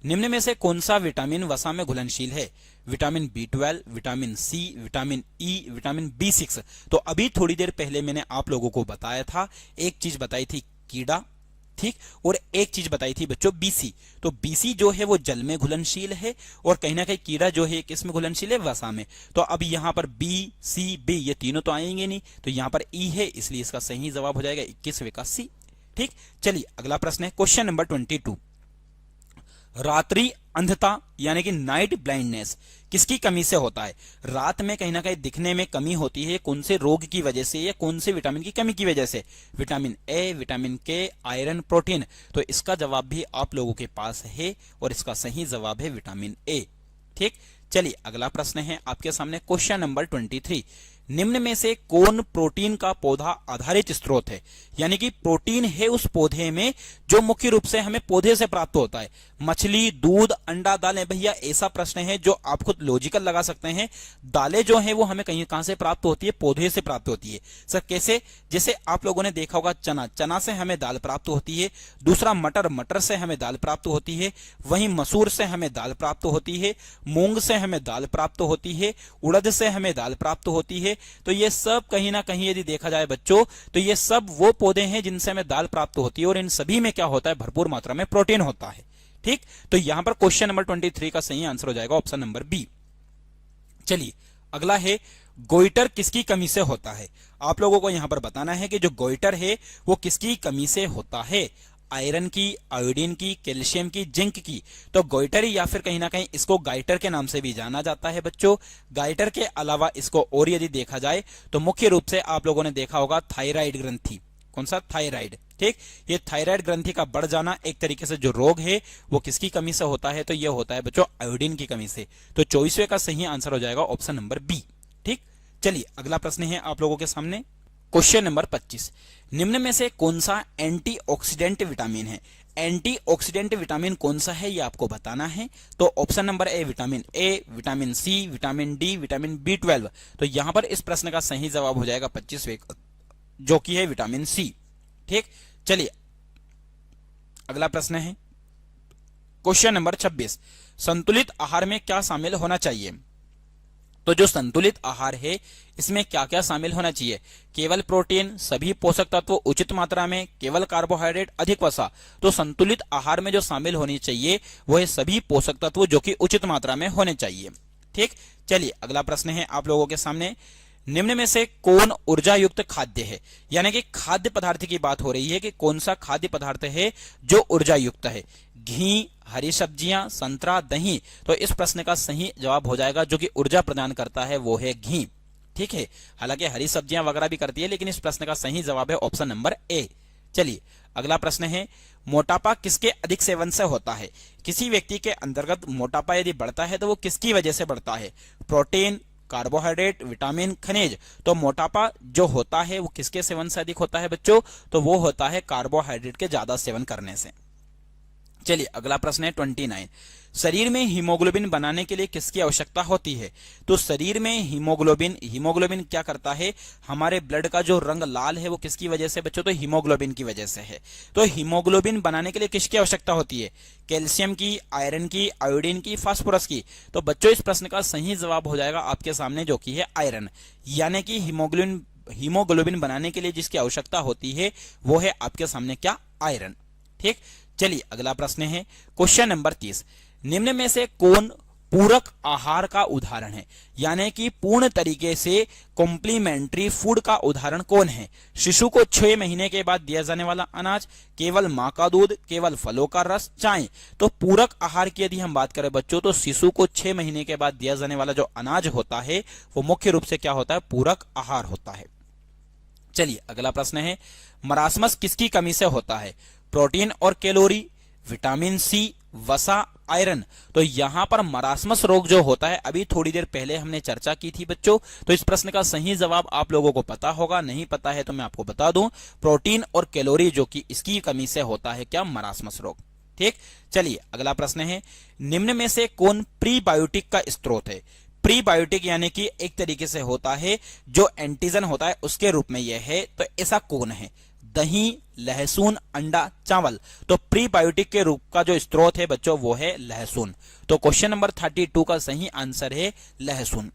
निम्न में से कौन सा विटामिन वसा में घुलनशील है? Vitamin B12, vitamin C, vitamin E, vitamin B6। तो अभी थोड़ी देर पहले मैंने आप लोगों को बताया था, एक चीज बताई थी कीड़ा, ठीक, और एक चीज बताई थी बच्चों BC। तो BC जो है वो जल में घुलनशील है और कहीं ना कहीं कीड़ा जो है किस में घुलनशील है? वसा में। तो अब यहां पर B, C, B ये तीनों तो आएंगे नहीं, तो यहां पर E है, इसलिए इसका सही जवाब हो जाएगा 21वें का C। ठीक, चलिए अगला प्रश्न है क्वेश्चन नंबर 22। रात्रि अंधता यानी कि नाइट ब्लाइंडनेस किसकी कमी से होता है? रात में कहीं ना कहीं दिखने में कमी होती है, कौन से रोग की वजह से या कौन से विटामिन की कमी की वजह से? विटामिन ए, विटामिन के, आयरन, प्रोटीन। तो इसका जवाब भी आप लोगों के पास है और इसका सही जवाब है विटामिन ए। ठीक, चलिए अगला प्रश्न है आपके सामने क्वेश्चन नंबर 23। निम्न में से कौन प्रोटीन का पौधा आधारित स्रोत है? यानी कि प्रोटीन है उस पौधे में जो मुख्य रूप से हमें पौधे से प्राप्त होता है। मछली, दूध, अंडा, दालें। भैया ऐसा प्रश्न है जो आप खुद लॉजिकल लगा सकते हैं। दालें जो है वो हमें कहीं कहां से प्राप्त होती है? पौधे से प्राप्त होती है। सर कैसे? जैसे आप लोगों ने देखा होगा चना, चना से हमें दाल प्राप्त होती है। दूसरा मटर, मटर से हमें दाल प्राप्त होती है। वहीं मसूर से हमें दाल प्राप्त होती है। मूंग से हमें दाल प्राप्त होती है। उड़द से हमें दाल प्राप्त होती है। तो ये सब कहीं ना कहीं यदि देखा जाए बच्चों तो ये सब वो पौधे हैं जिनसे हमें दाल प्राप्त होती है और इन सभी में क्या होता है? भरपूर मात्रा में प्रोटीन होता है। ठीक, तो यहां पर क्वेश्चन नंबर 23 का सही आंसर हो जाएगा ऑप्शन नंबर बी। चलिए अगला है, गोइटर किसकी कमी से होता है? आप लोगों को यहां पर बताना है कि जो गोइटर है वो किसकी कमी से होता है? आयरन की, आयोडीन की, कैल्शियम की, जिंक की। तो गोइटर या फिर कहीं ना कहीं इसको गाइटर के नाम से भी जाना जाता है बच्चों। गाइटर के अलावा इसको और यदि देखा जाए तो मुख्य रूप से आप लोगों ने देखा होगा थायराइड ग्रंथि। कौन सा? थायराइड। ठीक, ये थायराइड ग्रंथि का बढ़ जाना एक तरीके से जो रोग है वो किसकी कमी से होता है, तो ये होता है बच्चों आयोडीन की कमी से। तो 24वें का सही आंसर हो जाएगा ऑप्शन नंबर बी। ठीक, चलिए अगला प्रश्न है आप लोगों के सामने, क्वेश्चन नंबर 25। निम्न में से कौन सा एंटीऑक्सीडेंट विटामिन है? एंटीऑक्सीडेंट विटामिन कौन सा है ये आपको बताना है। तो option number A vitamin A, vitamin C, vitamin D, vitamin B12। तो यहां पर इस प्रश्न का सही जवाब हो जाएगा 25वें, जो कि है विटामिन सी। ठीक, चलिए अगला प्रश्न है क्वेश्चन नंबर 26। संतुलित आहार में क्या शामिल होना चाहिए? तो जो संतुलित आहार है इसमें क्या क्या शामिल होना चाहिए? केवल प्रोटीन, सभी पोषक तत्व उचित मात्रा में, केवल कार्बोहाइड्रेट, अधिक वसा। तो संतुलित आहार में जो शामिल होनी चाहिए वो है सभी पोषक तत्व जो कि उचित मात्रा में होने चाहिए। ठीक, चलिए अगला प्रश्न है आप लोगों के सामने, निम्न में से कौन ऊर्जा युक्त खाद्य है? यानी कि खाद्य पदार्थ की बात हो रही है कि कौन सा खाद्य पदार्थ है जो ऊर्जा युक्त है? घी, हरी सब्जियां, संतरा, दही। तो इस प्रश्न का सही जवाब हो जाएगा जो कि ऊर्जा प्रदान करता है वो है घी। ठीक है, हालांकि हरी सब्जियां वगैरह भी करती है, लेकिन इस प्रश्न का सही जवाब है ऑप्शन नंबर ए। चलिए अगला प्रश्न है, मोटापा किसके अधिक सेवन से होता है? किसी व्यक्ति के अंतर्गत मोटापा यदि बढ़ता है तो वो किसकी वजह से बढ़ता है? प्रोटीन, कार्बोहाइड्रेट, विटामिन, खनिज। तो मोटापा जो होता है वो किसके सेवन से अधिक होता है बच्चों? तो वो होता है कार्बोहाइड्रेट के ज्यादा सेवन करने से। चलिए अगला प्रश्न है 29। शरीर में हीमोग्लोबिन बनाने के लिए किसकी आवश्यकता होती है? तो शरीर में हीमोग्लोबिन क्या करता है? हमारे ब्लड का जो रंग लाल है वो किसकी वजह से बच्चों? तो हीमोग्लोबिन की वजह से है। तो हीमोग्लोबिन बनाने के लिए किसकी आवश्यकता होती है? कैल्शियम की, आयरन की, आयोडीन की, फास्फोरस की। तो बच्चों इस प्रश्न का सही जवाब हो जाएगा आपके सामने जो कि है आयरन। यानी कि हीमोग्लोबिन बनाने के लिए जिसकी आवश्यकता होती है वो है आपके सामने क्या? आयरन। ठीक, चलिए अगला प्रश्न है क्वेश्चन नंबर 30। निम्न में से कौन पूरक आहार का उदाहरण है? यानी कि पूर्ण तरीके से कॉम्प्लीमेंट्री फूड का उदाहरण कौन है? शिशु को 6 महीने के बाद दिया जाने वाला अनाज, केवल मां का दूध, केवल फलों का रस, चाय। तो पूरक आहार की यदि हम बात करें बच्चों तो शिशु को 6 महीने के बाद दिया जाने वाला जो अनाज होता है वो मुख्य रूप से क्या होता है? पूरक आहार होता है। चलिए अगला प्रश्न है, मरासमस किसकी कमी से होता है? प्रोटीन और कैलोरी, विटामिन सी, वसा, आयरन। तो यहां पर मरासमस रोग जो होता है अभी थोड़ी देर पहले हमने चर्चा की थी बच्चों। तो इस प्रश्न का सही जवाब आप लोगों को पता होगा, नहीं पता है तो मैं आपको बता दूं, प्रोटीन और कैलोरी जो कि इसकी कमी से होता है क्या? मरासमस रोग। ठीक, चलिए अगला प्रश्न है, निम्न में से कौन प्रीबायोटिक का स्रोत है? प्रीबायोटिक यानी कि एक तरीके से होता है जो एंटीजन होता है उसके रूप में यह है। तो ऐसा कौन है? दही, लहसुन, अंडा, चावल। तो प्रीबायोटिक के रूप का जो स्रोत है बच्चों वो है लहसुन। तो क्वेश्चन नंबर 32 का सही आंसर है लहसुन।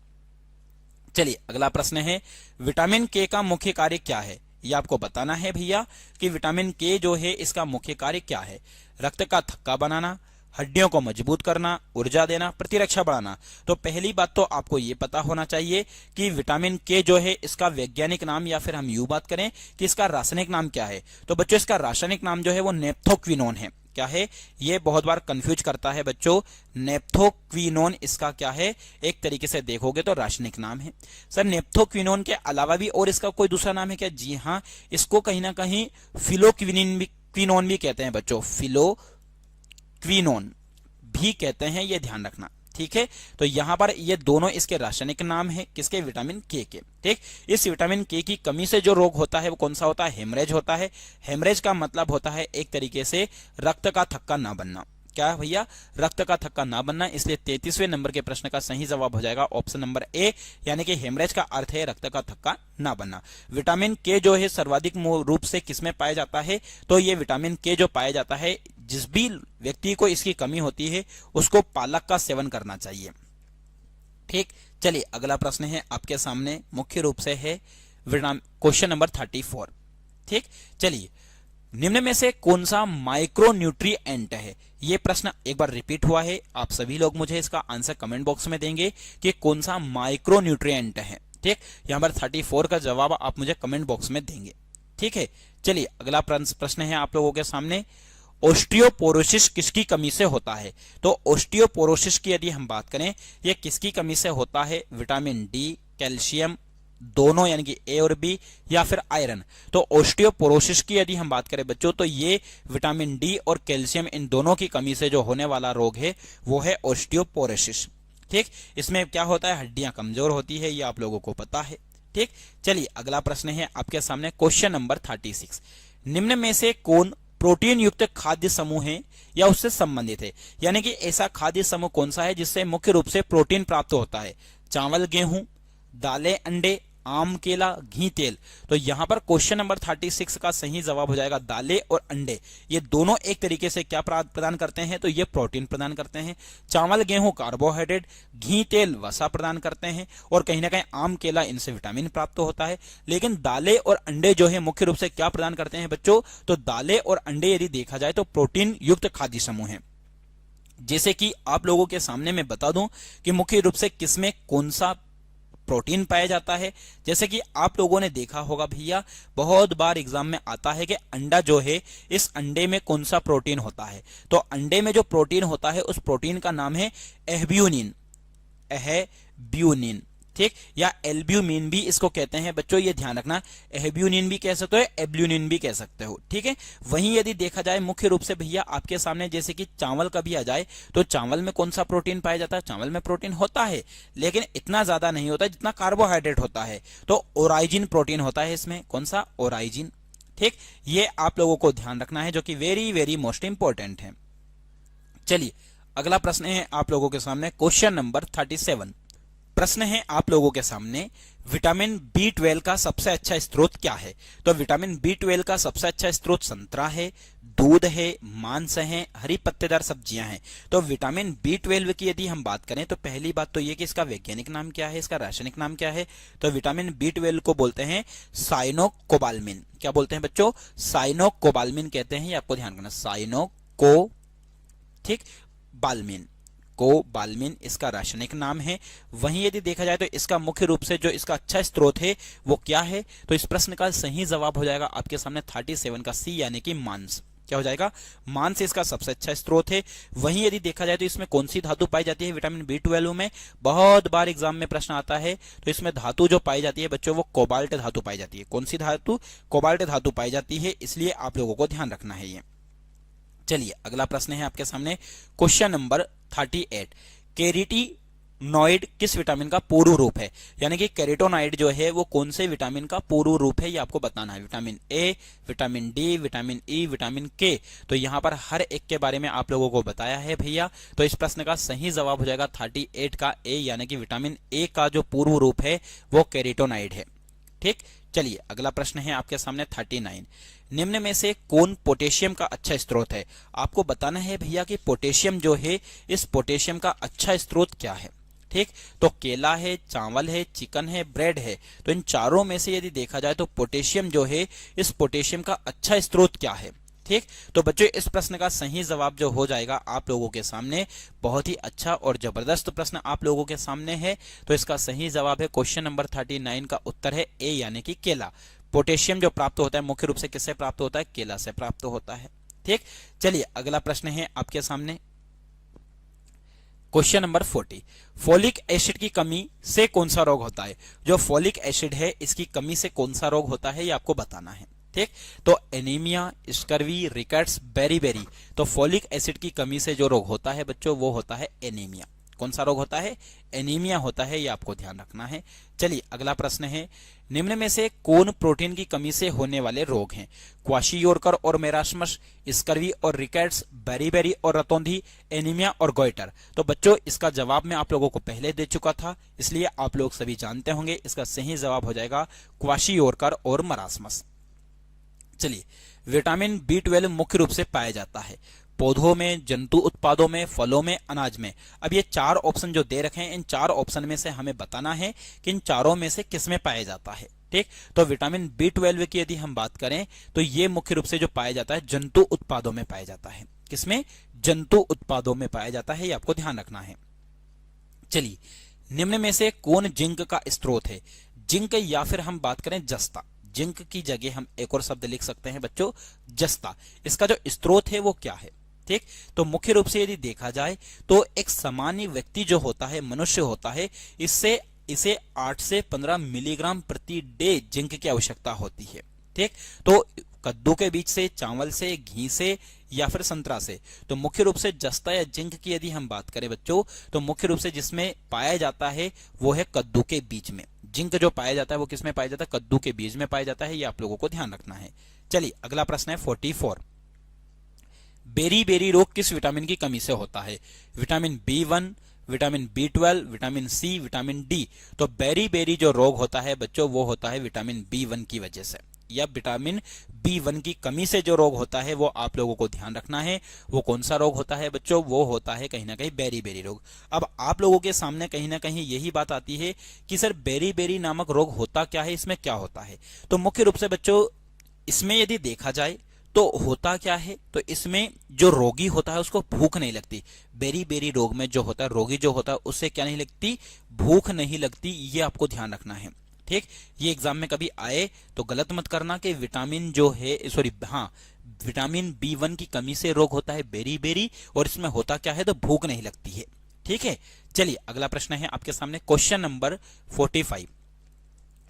चलिए अगला प्रश्न है, विटामिन के का मुख्य कार्य क्या है? ये आपको बताना है भैया कि विटामिन के जो है इसका मुख्य कार्य क्या है? रक्त का थक्का बनाना, हड्डियों को मजबूत करना, ऊर्जा देना, प्रतिरक्षा बढ़ाना। तो पहली बात तो आपको ये पता होना चाहिए कि विटामिन के जो है इसका वैज्ञानिक नाम, या फिर हम यूं बात करें कि इसका रासायनिक नाम क्या है? तो बच्चों इसका रासायनिक नाम जो है वो नेप्थोक्विनोन है। क्या है? ये बहुत बार कंफ्यूज करता है बच्चों। नेप्थोक्विनोन इसका क्या है? एक तरीके से देखोगे तो रासायनिक नाम है। सर नेप्थोक्विनोन के अलावा भी और इसका कोई दूसरा नाम है क्या? जी हाँ, इसको कहीं ना कहीं फिलोक्विनोन भी कहते हैं बच्चों, फिलोक्विनोन भी कहते हैं, ये ध्यान रखना। ठीक है, तो यहां पर ये दोनों इसके रासायनिक नाम है किसके? विटामिन के के। ठीक, इस विटामिन के की कमी से जो रोग होता है वो कौन सा होता है? हेमरेज होता है। हेमरेज का मतलब होता है एक तरीके से रक्त का थक्का ना बनना। क्या भैया? रक्त का थक्का ना बनना। इसलिए 33वें नंबर के प्रश्न का सही जवाब हो जाएगा ऑप्शन नंबर ए, यानी कि हेमरेज का अर्थ है रक्त का थक्का ना बनना। विटामिन के जो है सर्वाधिक रूप से किसमें पाया जाता है? तो ये विटामिन के जो पाया जाता है, जिस भी व्यक्ति को इसकी कमी होती है उसको पालक का सेवन करना चाहिए। ठीक, चलिए अगला प्रश्न है आपके सामने, मुख्य रूप से है क्वेश्चन नंबर 34। ठीक, चलिए निम्न में से कौन सा माइक्रोन्यूट्रिएंट है? यह प्रश्न एक बार रिपीट हुआ है, आप सभी लोग मुझे इसका आंसर कमेंट बॉक्स में देंगे कि कौन सा माइक्रोन्यूट्रिएंट है। ठीक, यहां पर 34 का जवाब आप मुझे कमेंट बॉक्स में देंगे। ठीक है, चलिए अगला प्रश्न है आप लोगों के सामने, ओस्टियोपोरोसिस किसकी कमी से होता है? तो ओस्टियोपोरोसिस की यदि हम बात करें, यह किसकी कमी से होता है? विटामिन डी, कैल्शियम, दोनों यानी कि ए और बी, या फिर आयरन। तो ऑस्टियोपोरोसिस की यदि हम बात करें बच्चों, तो ये विटामिन डी और कैल्शियम इन दोनों की कमी से जो होने वाला रोग है वो है ऑस्टियोपोरोसिस। ठीक, इसमें क्या होता है, हड्डियां कमजोर होती है, ये आप लोगों को पता है। ठीक, चलिए अगला प्रश्न है आपके सामने, क्वेश्चन नंबर 36। निम्न में से कौन प्रोटीन युक्त खाद्य समूह है या उससे संबंधित है? यानी कि ऐसा खाद्य समूह कौन सा है जिससे मुख्य रूप से प्रोटीन प्राप्त होता है? चावल, गेहूं, दालें, अंडे, आम, केला, घी, तेल। तो यहां पर क्वेश्चन नंबर 36 का सही जवाब हो जाएगा दालें और अंडे। ये दोनों एक तरीके से क्या प्रदान करते हैं? तो ये प्रोटीन प्रदान करते हैं। चावल, गेहूं कार्बोहाइड्रेट, घी, तेल वसा प्रदान करते हैं, और कहीं ना कहीं आम, केला इनसे विटामिन प्राप्त होता है। लेकिन दालें और अंडे जो है मुख्य रूप से क्या प्रदान करते हैं बच्चों? तो दालें और अंडे यदि देखा जाए तो प्रोटीन युक्त खाद्य समूह है। जैसे कि आप लोगों के सामने मैं बता दूं कि मुख्य रूप से किसमें कौन सा प्रोटीन पाया जाता है। जैसे कि आप लोगों ने देखा होगा भैया, बहुत बार एग्जाम में आता है कि अंडा जो है, इस अंडे में कौन सा प्रोटीन होता है? तो अंडे में जो प्रोटीन होता है उस प्रोटीन का नाम है एब्यूनिन। एब्यूनिन, ठीक, या एल्ब्यूमिन भी इसको कहते हैं बच्चों, ये ध्यान रखना। एब्यूनिन भी कह सकते हो, एब्ल्यूनिन भी कह सकते हो, ठीक है। वहीं यदि देखा जाए मुख्य रूप से भैया आपके सामने, जैसे कि चावल का भी आ जाए, तो चावल में कौन सा प्रोटीन पाया जाता है? चावल में प्रोटीन होता है लेकिन इतना ज्यादा नहीं होता जितना कार्बोहाइड्रेट होता है। तो ओराइजिन प्रोटीन होता है इसमें। कौन सा? ओराइजिन, ठीक। ये आप लोगों को ध्यान रखना है, जो कि वेरी वेरी मोस्ट इंपॉर्टेंट है। चलिए अगला प्रश्न है आप लोगों के सामने, क्वेश्चन नंबर 37। प्रश्न है आप लोगों के सामने, विटामिन B12 का सबसे अच्छा स्रोत क्या है? तो विटामिन B12 का सबसे अच्छा स्रोत संतरा है, दूध है, मांस है, हरी पत्तेदार सब्जियां हैं। तो विटामिन B12 की यदि हम बात करें तो पहली बात तो ये कि इसका वैज्ञानिक नाम क्या है, इसका रासायनिक नाम क्या है? तो विटामिन B12 को बोलते हैं साइनोकोबाल्मिन। क्या बोलते हैं बच्चों? साइनोकोबाल्मिन कहते हैं, ये आपको ध्यान रखना। साइनोको, ठीक, बाल्मिन, कोबाल्मिन इसका रासायनिक नाम है। वहीं यदि देखा जाए तो इसका मुख्य रूप से जो इसका अच्छा स्रोत है वो क्या है? तो इस प्रश्न का सही जवाब हो जाएगा आपके सामने 37 का सी, यानी कि मांस। क्या हो जाएगा? मांस इसका सबसे अच्छा स्रोत है। वहीं यदि देखा जाए तो इसमें कौन सी धातु पाई जाती है विटामिन B12 में? बहुत बार एग्जाम में प्रश्न आता है, तो इसमें धातु जो पाई जाती है बच्चों वो कोबाल्ट धातु पाई जाती है। कौन सी धातु? कोबाल्ट धातु पाई जाती है, इसलिए आप लोगों को ध्यान रखना है ये। चलिए अगला प्रश्न है आपके सामने, क्वेश्चन नंबर 38। कैरोटीनॉइड किस विटामिन का पूर्व रूप है? यानी कि कैरोटीनॉइड जो है वो कौन से विटामिन का पूर्व रूप है, ये आपको बताना है। Vitamin A, vitamin D, vitamin E, vitamin के। तो यहां पर हर एक के बारे में आप लोगों को बताया है भैया। तो इस प्रश्न का सही जवाब हो जाएगा 38 का ए, यानी कि विटामिन ए का जो पूर्व रूप है वो कैरोटीनॉइड है, ठीक। चलिए अगला प्रश्न है आपके सामने 39। निम्न में से कौन पोटेशियम का अच्छा स्रोत है? आपको बताना है भैया कि पोटेशियम जो है, इस पोटेशियम का अच्छा स्रोत क्या है, ठीक। तो केला है, चावल है, चिकन है, ब्रेड है। तो इन चारों में से यदि देखा जाए तो पोटेशियम जो है, इस पोटेशियम का अच्छा स्रोत क्या है, ठीक। तो बच्चों इस प्रश्न का सही जवाब जो हो जाएगा आप लोगों के सामने, बहुत ही अच्छा और जबरदस्त प्रश्न आप लोगों के सामने है। तो इसका सही जवाब है क्वेश्चन नंबर 39 का उत्तर है ए, यानी कि केला। पोटेशियम जो प्राप्त होता है मुख्य रूप से किससे प्राप्त होता है? केला से प्राप्त होता है, ठीक। चलिए अगला प्रश्न है आपके सामने, क्वेश्चन नंबर 40। फोलिक एसिड की कमी से कौन सा रोग होता है? जो फोलिक एसिड है इसकी कमी से कौन सा रोग होता है ये आपको बताना है, ठीक। तो एनीमिया, स्कर्वी, रिकेट्स, बेरीबेरी। तो फोलिक एसिड की कमी से जो रोग होता है बच्चों वो होता है एनीमिया। कौन सा रोग होता है? एनीमिया होता है, ये आपको ध्यान रखना है। चलिए अगला प्रश्न है, निम्न में से कौन प्रोटीन की कमी से होने वाले रोग हैं? क्वाशियोरकर और मेरास्मस, स्कर्वी और रिकेट्स, बेरीबेरी और रतौंधी, एनीमिया और गोइटर। तो बच्चों इसका जवाब मैं आप लोगों को पहले दे चुका था, इसलिए आप लोग सभी जानते होंगे। इसका सही जवाब हो जाएगा क्वाशियोरकर और मरास्मस। चलिए विटामिन B12 मुख्य रूप से पाया जाता है पौधों में, जंतु उत्पादों में, फलों में, अनाज में। अब ये चार ऑप्शन जो दे रखे हैं, इन चार ऑप्शन में से हमें बताना है कि इन चारों में से किस में पाया जाता है, ठीक। तो विटामिन B12 की यदि हम बात करें तो ये मुख्य रूप से जो पाया जाता है जंतु उत्पादों में पाया जाता है। किसमें? जंतु उत्पादों में पाया जाता है, ये आपको ध्यान रखना है। चलिए निम्न में से कौन जिंक का स्रोत है? जिंक, या फिर हम बात करें जस्ता। जिंक की जगह हम एक और शब्द लिख सकते हैं बच्चों, जस्ता। इसका जो स्रोत है वो क्या है, ठीक। तो मुख्य रूप से यदि देखा जाए तो एक सामान्य व्यक्ति जो होता है, मनुष्य होता है, इससे इसे 8 से 15 मिलीग्राम प्रति डे जिंक की आवश्यकता होती है। ठीक, तो कद्दू के बीज से, चावल से, घी से या फिर संतरा से। तो मुख्य रूप से जस्ता या जिंक की यदि हम बात करें बच्चों, तो मुख्य रूप से जिसमें पाया जाता है वो है कद्दू के बीज में। जिंक जो पाया जाता है वो किसमें पाया जाता है? कद्दू के बीज में पाया जाता है। ये आप लोगों को ध्यान रखना है। चलिए अगला प्रश्न है 44। बेरी बेरी रोग किस विटामिन की कमी से होता है? Vitamin B1, vitamin B12, vitamin C, vitamin D। तो बेरी बेरी जो रोग होता है बच्चों वो होता है विटामिन B1 की वजह से, या विटामिन B1 की कमी से जो रोग होता है वो आप लोगों को ध्यान रखना है। वो कौन सा रोग होता है बच्चों? वो होता है कहीं ना कहीं बेरी बेरी रोग। अब आप लोगों के सामने कहीं ना कहीं यही बात आती है कि सर बेरी बेरी नामक रोग होता क्या है, इसमें क्या होता है? तो मुख्य रूप से बच्चों इसमें यदि देखा जाए तो होता क्या है, तो इसमें जो रोगी होता है उसको भूख नहीं लगती। बेरी बेरी रोग में जो होता है, रोगी जो होता है उससे क्या नहीं लगती? भूख नहीं लगती। ये आपको ध्यान रखना है। ठीक, ये एग्जाम में कभी आए तो गलत मत करना कि विटामिन जो है, सॉरी हाँ, विटामिन B1 की कमी से रोग होता है बेरी बेरी, और इसमें होता क्या है? तो भूख नहीं लगती है। ठीक है, चलिए अगला प्रश्न है आपके सामने, क्वेश्चन नंबर 45।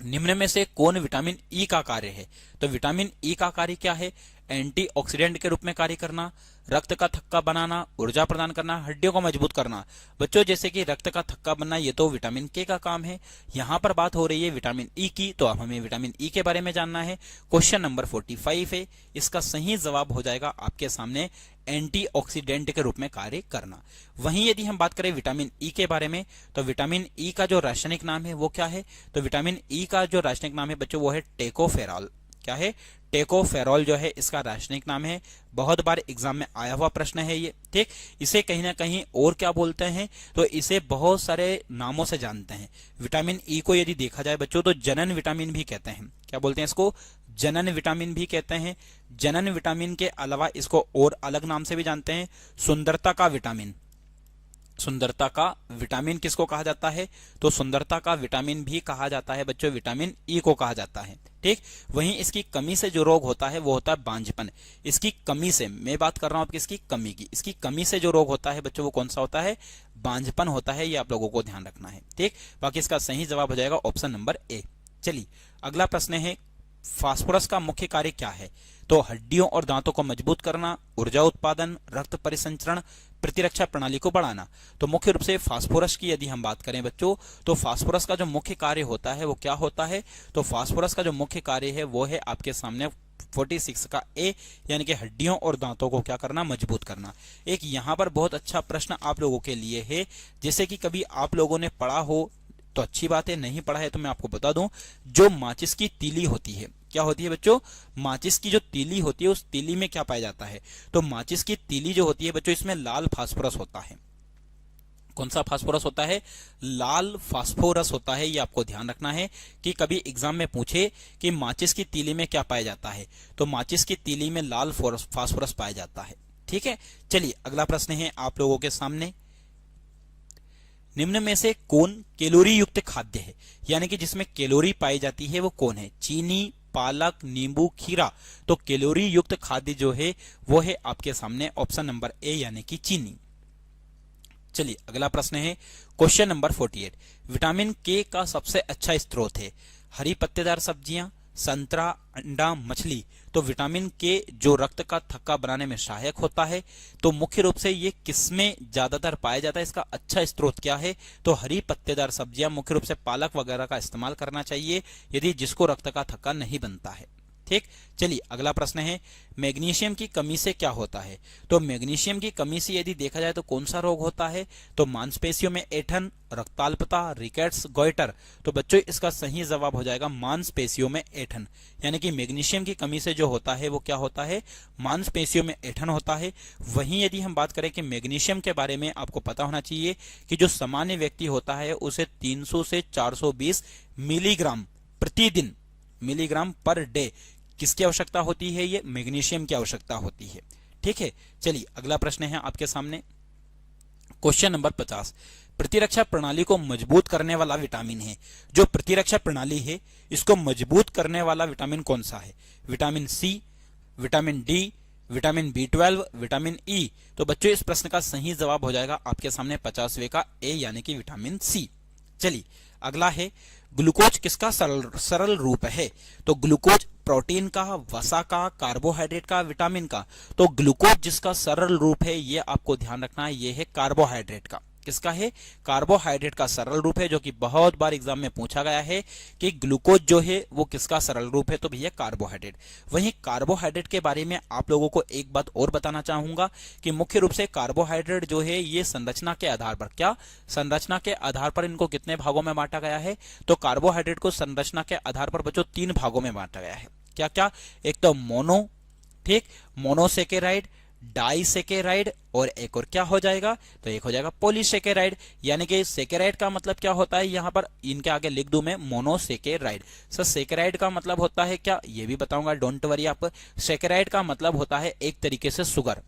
निम्न में से कौन विटामिन ई का कार्य है? तो विटामिन ई का कार्य क्या है? एंटीऑक्सीडेंट के रूप में कार्य करना, रक्त का थक्का बनाना, ऊर्जा प्रदान करना, हड्डियों को मजबूत करना। बच्चों जैसे कि रक्त का थक्का बनना ये तो विटामिन के का काम है। यहां पर बात हो रही है विटामिन ई की, तो अब हमें विटामिन ई के बारे में जानना है। क्वेश्चन नंबर 45 है, इसका सही जवाब हो जाएगा आपके सामने एंटीऑक्सीडेंट के रूप में कार्य करना। वहीं यदि हम बात करें विटामिन ई के बारे में, तो विटामिन ई का जो रासायनिक नाम है वो क्या है? तो विटामिन ई का जो रासायनिक नाम है बच्चों वो है टेकोफेरॉल। क्या है? टेकोफेरॉल जो है इसका रासायनिक नाम है। बहुत बार एग्जाम में आया हुआ प्रश्न है ये। ठीक, इसे कहीं ना कहीं और क्या बोलते हैं? तो इसे बहुत सारे नामों से जानते हैं। विटामिन ई को यदि देखा जाए बच्चों तो जनन विटामिन भी कहते हैं। क्या बोलते हैं इसको? जनन विटामिन भी कहते हैं। जनन विटामिन के अलावा इसको और अलग नाम से भी जानते हैं, सुंदरता का विटामिन। सुंदरता का विटामिन किसको कहा जाता है? तो सुंदरता का विटामिन भी कहा जाता है बच्चों, विटामिन ई को कहा जाता है। ठीक, वहीं इसकी कमी से जो रोग होता है वो होता है बांझपन। इसकी कमी से मैं बात कर रहा हूं आपकी इसकी कमी की। इसकी कमी से जो रोग होता है बच्चों वो कौन सा होता है? बांझपन होता है। ये आप लोगों को ध्यान रखना है। ठीक, बाकी इसका सही जवाब हो जाएगा ऑप्शन नंबर ए। चलिए अगला प्रश्न है, फास्फोरस का मुख्य कार्य क्या है? तो हड्डियों और दांतों को मजबूत करना, ऊर्जा उत्पादन, रक्त परिसंचरण, प्रतिरक्षा प्रणाली को बढ़ाना। तो मुख्य रूप से फास्फोरस की यदि हम बात करें बच्चों, तो फास्फोरस का जो मुख्य कार्य होता है वो क्या होता है? तो फास्फोरस का जो मुख्य कार्य है वो है आपके सामने 46 का ए, यानी कि हड्डियों और दांतों को क्या करना? मजबूत करना। एक यहां पर बहुत अच्छा प्रश्न आप लोगों के लिए है, जैसे कि कभी आप लोगों ने पढ़ा हो तो अच्छी बात है, नहीं पढ़ा है तो मैं आपको बता दूं, जो माचिस की तीली होती है, क्या होती है बच्चों? माचिस की जो तीली होती है उस तीली में क्या पाया जाता है? तो माचिस की तीली जो होती है बच्चों इसमें लाल फास्फोरस होता है। कौन सा फास्फोरस होता है? लाल फास्फोरस होता है। ये आपको ध्यान रखना है कि कभी एग्जाम में पूछे कि माचिस की तीली में क्या पाया जाता है, तो माचिस की तीली में लाल फास्फोरस पाया जाता है। ठीक है, चलिए अगला प्रश्न है आप लोगों के सामने, निम्न में से कौन कैलोरी युक्त खाद्य है? यानी कि जिसमें कैलोरी पाई जाती है वो कौन है? चीनी, पालक, नींबू, खीरा। तो कैलोरी युक्त खाद्य जो है वो है आपके सामने ऑप्शन नंबर ए, यानी कि चीनी। चलिए अगला प्रश्न है क्वेश्चन नंबर 48। विटामिन के का सबसे अच्छा स्रोत है? हरी पत्तेदार सब्जियां, संतरा, अंडा, मछली। तो विटामिन के जो रक्त का थक्का बनाने में सहायक होता है, तो मुख्य रूप से ये किसमें ज्यादातर पाया जाता है? इसका अच्छा स्रोत क्या है? तो हरी पत्तेदार सब्जियां, मुख्य रूप से पालक वगैरह का इस्तेमाल करना चाहिए यदि जिसको रक्त का थक्का नहीं बनता है। ठीक, चलिए अगला प्रश्न है, मैग्नीशियम की कमी से क्या होता है? तो मैग्नीशियम की कमी से यदि देखा जाए तो कौन सा रोग होता है? तो मांसपेशियों में ऐंठन, रक्ताल्पता, रिकेट्स, गोइटर। तो बच्चों इसका सही जवाब हो जाएगा मांसपेशियों में ऐंठन, यानी कि मैग्नीशियम की कमी से जो होता है वो क्या होता है? मांसपेशियों में ऐंठन होता है। वहीं यदि हम बात करें कि मैग्नीशियम के बारे में आपको पता होना चाहिए कि जो सामान्य व्यक्ति होता है उसे 300 से 420 मिलीग्राम प्रतिदिन, मिलीग्राम पर डे किसकी आवश्यकता होती है? ये मैग्नीशियम की आवश्यकता होती है। ठीक है, चलिए अगला प्रश्न है आपके सामने क्वेश्चन नंबर 50। प्रतिरक्षा प्रणाली को मजबूत करने वाला विटामिन है। जो प्रतिरक्षा प्रणाली है इसको मजबूत करने वाला विटामिन कौन सा है? Vitamin C, vitamin D, vitamin B12, vitamin E. तो बच्चों इस प्रश्न का सही जवाब हो जाएगा आपके सामने 50वें का ए, यानी कि विटामिन सी। चलिए अगला है ग्लूकोज किसका सरल रूप है? तो ग्लूकोज प्रोटीन का, वसा का, कार्बोहाइड्रेट का, विटामिन का। तो ग्लूकोज जिसका सरल रूप है ये आपको ध्यान रखना है, ये है कार्बोहाइड्रेट का। किसका है? कार्बोहाइड्रेट का सरल रूप है, जो कि बहुत बार एग्जाम में पूछा गया है कि ग्लूकोज जो है वो किसका सरल रूप है, तो भैया कार्बोहाइड्रेट। वहीं कार्बोहाइड्रेट के बारे में आप लोगों को एक बात और बताना चाहूंगा कि मुख्य रूप से कार्बोहाइड्रेट जो है ये संरचना के आधार पर, क्या संरचना के आधार पर इनको कितने भागों में बांटा गया है? तो कार्बोहाइड्रेट को संरचना के आधार पर बच्चों 3 भागों में बांटा गया है। क्या क्या? एक तो मोनो, ठीक, मोनोसेकेराइड, डाइसेकेराइड, और एक और क्या हो जाएगा? तो एक हो जाएगा पॉलीसेकेराइड। यानी कि सेकेराइड का मतलब क्या होता है, यहां पर इनके आगे लिख दूं मैं मोनोसेकेराइड। सर सेकेराइड का मतलब होता है क्या, ये भी बताऊंगा, डोंट वरी आप। सेकेराइड का मतलब होता है एक तरीके से शुगर,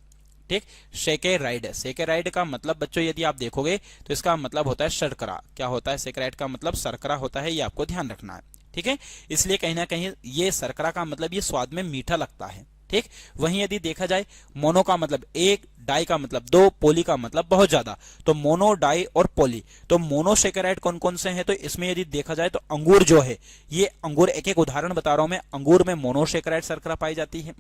ठीक। सेकेराइड, सेकेराइड का मतलब बच्चों यदि आप देखोगे तो इसका मतलब होता है शर्करा। क्या होता है? सेकेराइड का मतलब शर्करा होता है, ये आपको ध्यान रखना है, ठीक है। इसलिए कहीं ना कहीं ये शर्करा का मतलब ये स्वाद में मीठा लगता है, ठीक। वहीं यदि देखा जाए मोनो का मतलब एक, डाई का मतलब 2, पोली का मतलब बहुत ज्यादा। तो मोनो, डाई और पोली। तो मोनोसेकेराइड कौन कौन से हैं? तो इसमें यदि देखा जाए तो अंगूर जो है, ये अंगूर, एक एक उदाहरण बता रहा हूं मैं, अंगूर में मोनोसेकेराइड शर्करा पाई जाती है।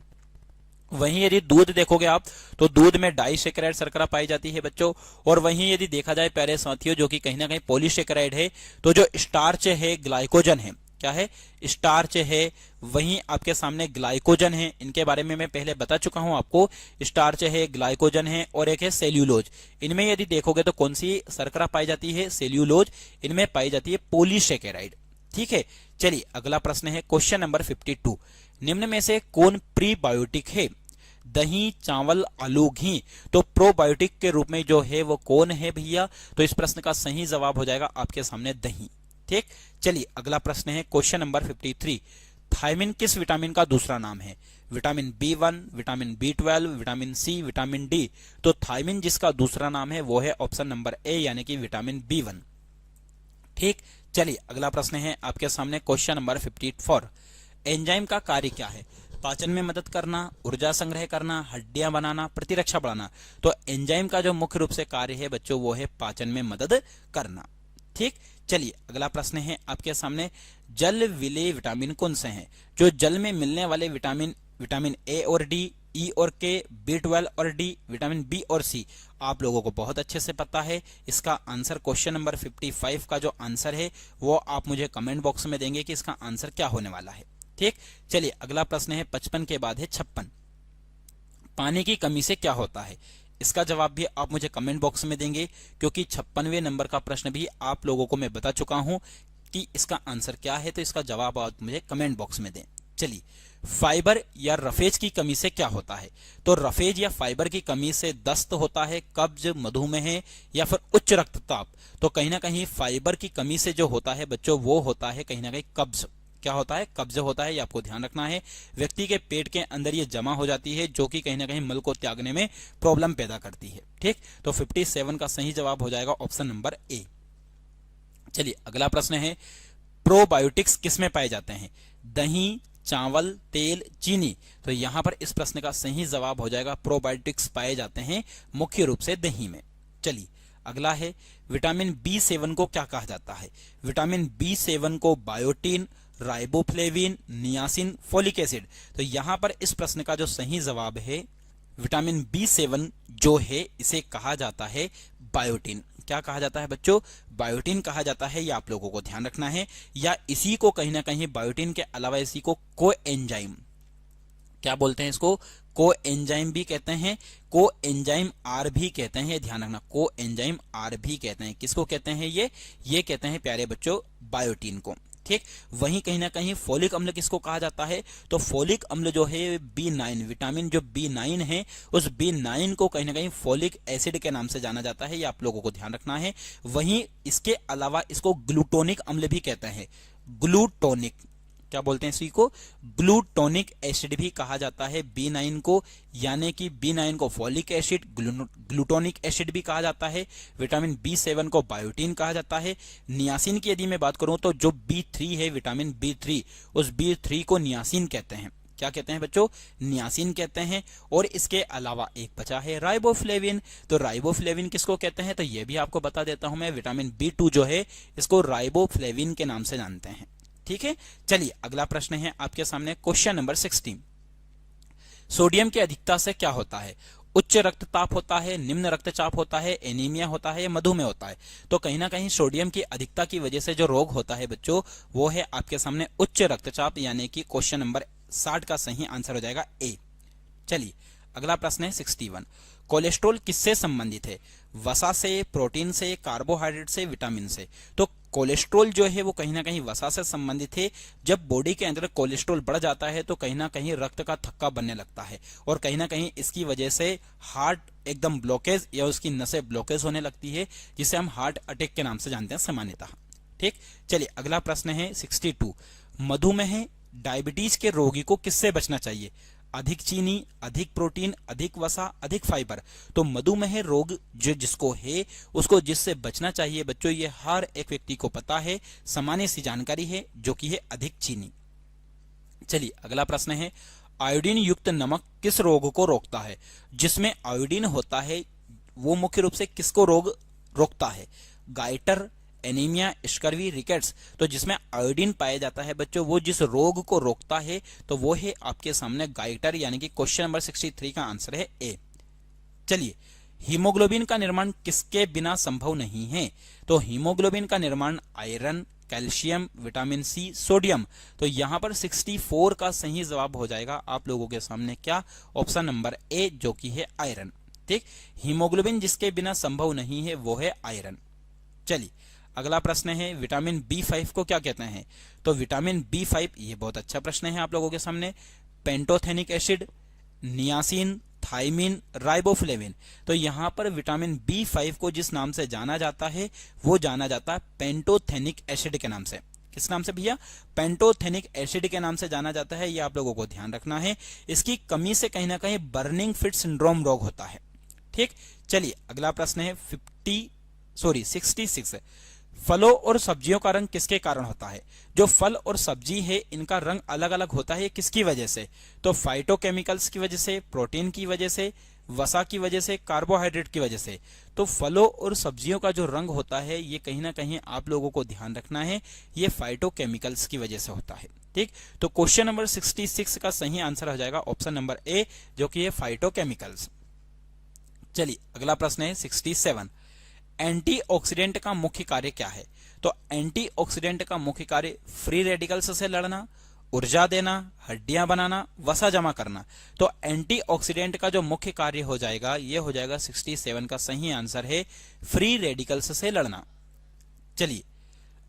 वहीं यदि दूध देखोगे आप तो दूध में डाइसेकेराइड शर्करा पाई जाती है बच्चों। और वहीं यदि देखा जाए प्यारे साथियों, जो कि कहीं ना कहीं पॉलीसेकेराइड है, तो जो स्टार्च है, ग्लाइकोजन है, क्या है? स्टार्च है। वहीं आपके सामने ग्लाइकोजन है, इनके बारे में मैं पहले बता चुका हूं आपको। स्टार्च है, ग्लाइकोजन है, और एक है सेल्यूलोज। इनमें यदि देखोगे तो कौन सी शर्करा पाई जाती है? सेल्यूलोज। इनमें पाई जाती है पॉलीसेकेराइड, ठीक है। चलिए अगला प्रश्न है क्वेश्चन नंबर 52। निम्न में से कौन प्रीबायोटिक है? दही, चावल, आलू, घी। तो प्रोबायोटिक के रूप में जो है वो कौन है भैया? तो इस प्रश्न का सही जवाब हो जाएगा आपके सामने दही, ठीक। चलिए अगला प्रश्न है क्वेश्चन नंबर 53। थायमिन किस विटामिन का दूसरा नाम है? Vitamin B1, vitamin B12, vitamin C, vitamin D। तो थायमिन जिसका दूसरा नाम है वो है ऑप्शन नंबर ए, यानी कि विटामिन B1, ठीक। चलिए अगला प्रश्न है आपके सामने क्वेश्चन नंबर 54। एंजाइम का कार्य क्या है? पाचन में मदद करना, ऊर्जा संग्रह करना, हड्डियां बनाना, प्रतिरक्षा बढ़ाना। तो एंजाइम का जो मुख्य रूप से कार्य है बच्चों वो है पाचन में मदद करना, ठीक। चलिए अगला प्रश्न है आपके सामने, जल विलेय विटामिन कौन से हैं? जो जल में मिलने वाले विटामिन, विटामिन ए और डी, ई और के, B12 और डी, विटामिन बी और सी, आप लोगों को बहुत अच्छे से पता है। इसका आंसर क्वेश्चन नंबर 55 का जो आंसर है वो आप मुझे कमेंट बॉक्स में देंगे कि इसका आंसर क्या होने वाला है, ठीक। चलिए अगला प्रश्न है 55 के बाद है 56। पानी की कमी से क्या होता है? इसका जवाब भी आप मुझे कमेंट बॉक्स में देंगे, क्योंकि 56वें नंबर का प्रश्न भी आप लोगों को मैं बता चुका हूं कि इसका आंसर क्या है। तो इसका जवाब आप मुझे कमेंट बॉक्स में दें। चलिए, फाइबर या रफेज की कमी से क्या होता है? तो रफेज या फाइबर की कमी से दस्त होता है, कब्ज, मधुमेह या फिर उच्च रक्तचाप। तो कहीं ना कहीं फाइबर की कमी से जो होता है बच्चों वो होता है कहीं ना कहीं कब्ज। क्या होता है? कब्ज होता है, ये आपको ध्यान रखना है। व्यक्ति के पेट के अंदर ये जमा हो जाती है, जो कि कहीं ना कहीं मल को त्यागने में प्रॉब्लम पैदा करती है, ठीक। तो 57 का सही जवाब हो जाएगा ऑप्शन नंबर ए। चलिए अगला प्रश्न है, प्रोबायोटिक्स किस में पाए जाते हैं? दही, चावल, तेल, चीनी। तो यहां पर इस प्रश्न का सही जवाब हो जाएगा प्रोबायोटिक्स पाए जाते हैं मुख्य रूप से दही में। चलिए अगला है, विटामिन B7 को क्या कहा जाता है? विटामिन B7 को biotin, riboflavin, niacin, folic acid. तो यहां पर इस प्रश्न का जो सही जवाब है, विटामिन B7 जो है इसे कहा जाता है बायोटीन। क्या कहा जाता है बच्चों? बायोटीन कहा जाता है, ये आप लोगों को ध्यान रखना है। या इसी को कहीं ना कहीं बायोटीन के अलावा इसी को कोएंजाइम, क्या बोलते हैं इसको? कोएंजाइम भी कहते हैं, कोएंजाइम आर भी कहते हैं, ध्यान रखना, कोएंजाइम आर भी कहते हैं। किसको कहते हैं? ये कहते हैं प्यारे बच्चों बायोटीन को, ठीक। वहीं कहीं ना कहीं फोलिक अम्ल किसको कहा जाता है? तो फोलिक अम्ल जो है B9, विटामिन जो B9 है उस B9 को कहीं ना कहीं फोलिक एसिड के नाम से जाना जाता है, ये आप लोगों को ध्यान रखना है। वहीं इसके अलावा इसको ग्लूटोनिक अम्ल भी कहते हैं, ग्लूटोनिक, क्या बोलते हैं इसी को? ग्लूटोनिक एसिड भी कहा जाता है B9 को, यानी कि B9 को फोलिक एसिड, ग्लूटोनिक एसिड भी कहा जाता है। विटामिन B7 को बायोटीन कहा जाता है। नियासिन की यदि मैं बात करूं तो जो B3 है, विटामिन B3, उस B3 को नियासिन कहते हैं। क्या कहते हैं बच्चों, नियासिन कहते हैं। और इसके अलावा एक बचा है राइबोफ्लेविन। तो राइबोफ्लेविन किसको कहते हैं, तो ये भी आपको बता देता हूं मैं, विटामिन B2 जो है इसको राइबोफ्लेविन के नाम से जानते हैं। ठीक है, चलिए अगला प्रश्न है आपके सामने, क्वेश्चन नंबर 16। सोडियम की अधिकता से क्या होता है, उच्च रक्तचाप होता है, निम्न रक्तचाप होता है, एनीमिया होता है या मधुमेह होता है। तो कहीं ना कहीं सोडियम की अधिकता की वजह से जो रोग होता है बच्चों, वो है आपके सामने उच्च रक्तचाप, यानी कि क्वेश्चन नंबर 60 का सही आंसर हो जाएगा ए। चलिए अगला प्रश्न है 61। कोलेस्ट्रॉल किससे संबंधित है, वसा से, प्रोटीन से, कार्बोहाइड्रेट से, विटामिन से। तो कोलेस्ट्रॉल जो है वो कहीं ना कहीं वसा से संबंधित है। जब बॉडी के अंदर कोलेस्ट्रॉल बढ़ जाता है तो कहीं ना कहीं रक्त का थक्का बनने लगता है और कहीं ना कहीं इसकी वजह से हार्ट एकदम ब्लॉकेज या उसकी नसें ब्लॉकेज होने लगती है, जिसे हम हार्ट अटैक के नाम से जानते हैं सामान्यतः। ठीक, चलिए अगला प्रश्न है 62। मधुमेह डायबिटीज के रोगी को किससे बचना चाहिए, अधिक चीनी, अधिक प्रोटीन, अधिक वसा, अधिक फाइबर। तो मधुमेह रोग जो जिसको है उसको जिससे बचना चाहिए बच्चों, ये हर एक व्यक्ति को पता है, सामान्य सी जानकारी है, जो कि है अधिक चीनी। चलिए अगला प्रश्न है, आयोडीन युक्त नमक किस रोग को रोकता है। जिसमें आयोडीन होता है वो मुख्य रूप से किसको रोग रोकता है, गाइटर, एनीमिया, स्कर्वी, रिकेट्स। तो जिसमें आयोडीन पाया जाता है बच्चों, वो जिस रोग को रोकता है तो वो है आपके सामने गाइटर, यानी कि क्वेश्चन नंबर 63 का आंसर है ए। चलिए, हीमोग्लोबिन का निर्माण किसके बिना संभव नहीं है। तो हीमोग्लोबिन का निर्माण iron, calcium, vitamin C, sodium. तो यहां पर 64 का सही जवाब हो जाएगा आप लोगों के सामने क्या, ऑप्शन नंबर ए, जो कि है आयरन। ठीक, हीमोग्लोबिन जिसके बिना संभव नहीं है वो है आयरन। चलिए अगला प्रश्न है, विटामिन B5 को क्या कहते हैं। तो विटामिन B5, ये बहुत अच्छा प्रश्न है आप लोगों के सामने, pantothenic acid, niacin, thymine, riboflavin. तो यहां पर विटामिन B5 को जिस नाम से जाना जाता है वो जाना जाता है पेंटोथेनिक एसिड के नाम से। किस नाम से भैया, पेंटोथेनिक एसिड के नाम से जाना जाता है, ये आप लोगों को ध्यान रखना है। इसकी कमी से कहीं ना कहीं बर्निंग फिट सिंड्रोम रोग होता है। ठीक, चलिए अगला प्रश्न है 66। फलों और सब्जियों का रंग किसके कारण होता है। जो फल और सब्जी है इनका रंग अलग अलग होता है, किसकी वजह से। तो फाइटोकेमिकल्स की वजह से, प्रोटीन की वजह से, वसा की वजह से, कार्बोहाइड्रेट की वजह से। तो फलों और सब्जियों का जो रंग होता है ये कहीं ना कहीं आप लोगों को ध्यान रखना है, ये फाइटोकेमिकल्स की वजह से होता है। ठीक, तो क्वेश्चन नंबर 66 का सही आंसर हो जाएगा ऑप्शन नंबर ए, जो कि है फाइटोकेमिकल्स। चलिए अगला प्रश्न है 67। एंटीऑक्सीडेंट का मुख्य कार्य क्या है। तो एंटीऑक्सीडेंट का मुख्य कार्य फ्री रेडिकल्स से लड़ना, ऊर्जा देना, हड्डियां बनाना, वसा जमा करना। तो एंटीऑक्सीडेंट का जो मुख्य कार्य हो जाएगा ये हो जाएगा 67 का सही आंसर है फ्री रेडिकल्स से लड़ना। चलिए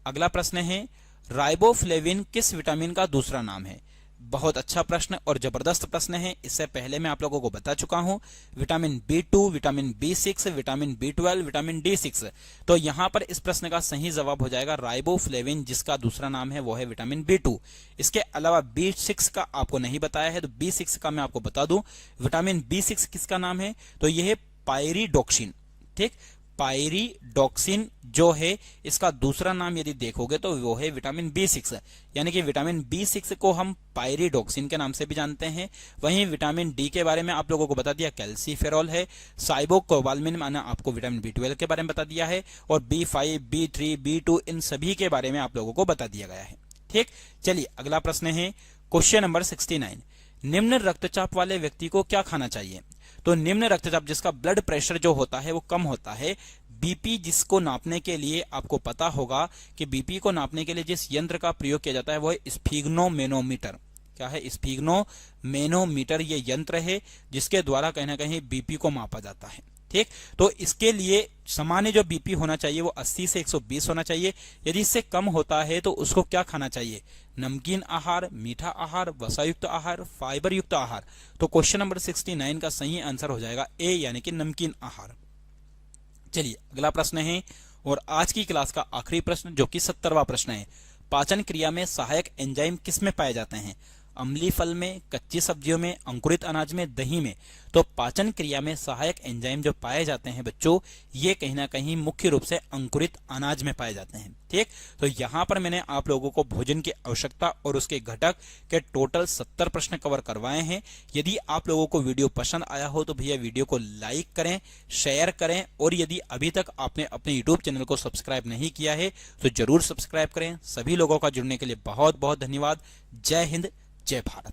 अगला प्रश्न है, राइबोफ्लेविन किस विटामिन का दूसरा नाम है। बहुत अच्छा प्रश्न और जबरदस्त प्रश्न है, इससे पहले मैं आप लोगों को बता चुका हूं। Vitamin B2, vitamin B6, vitamin B12, vitamin D6। तो यहां पर इस प्रश्न का सही जवाब हो जाएगा राइबोफ्लेविन, जिसका दूसरा नाम है वो है विटामिन B2। इसके अलावा B6 का आपको नहीं बताया है, तो B6 का मैं आपको बता दूं। विटामिन B6 किसका नाम है, तो यह है पायरिडॉक्सिन। ठीक, पायरिडॉक्सिन जो है इसका दूसरा नाम यदि देखोगे तो वो है विटामिन B6, यानी कि विटामिन B6 को हम पायरिडॉक्सिन के नाम से भी जानते हैं। वहीं विटामिन डी के बारे में आप लोगों को बता दिया, कैल्सीफेरॉल है। साइबोकोबाल्मिन माना आपको विटामिन B12 के बारे में बता दिया है, और B5, B3, B2 इन सभी के बारे में आप लोगों को बता दिया गया है। ठीक, चलिए अगला प्रश्न है क्वेश्चन नंबर 69। निम्न रक्तचाप वाले व्यक्ति को क्या खाना चाहिए। तो निम्न रक्तचाप जिसका ब्लड प्रेशर जो होता है वो कम होता है, बीपी जिसको नापने के लिए आपको पता होगा कि बीपी को नापने के लिए जिस यंत्र का प्रयोग किया जाता है वो है स्फिग्नोमेनोमीटर। क्या है, स्फिग्नोमेनोमीटर ये यंत्र है जिसके द्वारा कहीं ना कहीं बीपी को मापा जाता है। ठीक, तो इसके लिए सामान्य जो बीपी होना चाहिए वो 80 से 120 होना चाहिए। यदि इससे कम होता है तो उसको क्या खाना चाहिए, नमकीन आहार, मीठा आहार, वसायुक्त आहार, फाइबर युक्त आहार। तो क्वेश्चन नंबर 69 का सही आंसर हो जाएगा ए, यानी कि नमकीन आहार। चलिए अगला प्रश्न है और आज की क्लास का आखिरी प्रश्न, जो कि 70वां प्रश्न है। पाचन क्रिया में सहायक एंजाइम किस में पाए जाते हैं, अम्लीय फल में, कच्ची सब्जियों में, अंकुरित अनाज में, दही में। तो पाचन क्रिया में सहायक एंजाइम जो पाए जाते हैं बच्चों, ये कहीं ना कहीं मुख्य रूप से अंकुरित अनाज में पाए जाते हैं। ठीक, तो यहाँ पर मैंने आप लोगों को भोजन की आवश्यकता और उसके घटक के टोटल 70 प्रश्न कवर करवाए हैं। यदि आप लोगों को वीडियो पसंद आया हो तो भैया वीडियो को लाइक करें, शेयर करें, और यदि अभी तक आपने अपने यूट्यूब चैनल को सब्सक्राइब नहीं किया है तो जरूर सब्सक्राइब करें। सभी लोगों का जुड़ने के लिए बहुत बहुत धन्यवाद। जय हिंद, जय भारत।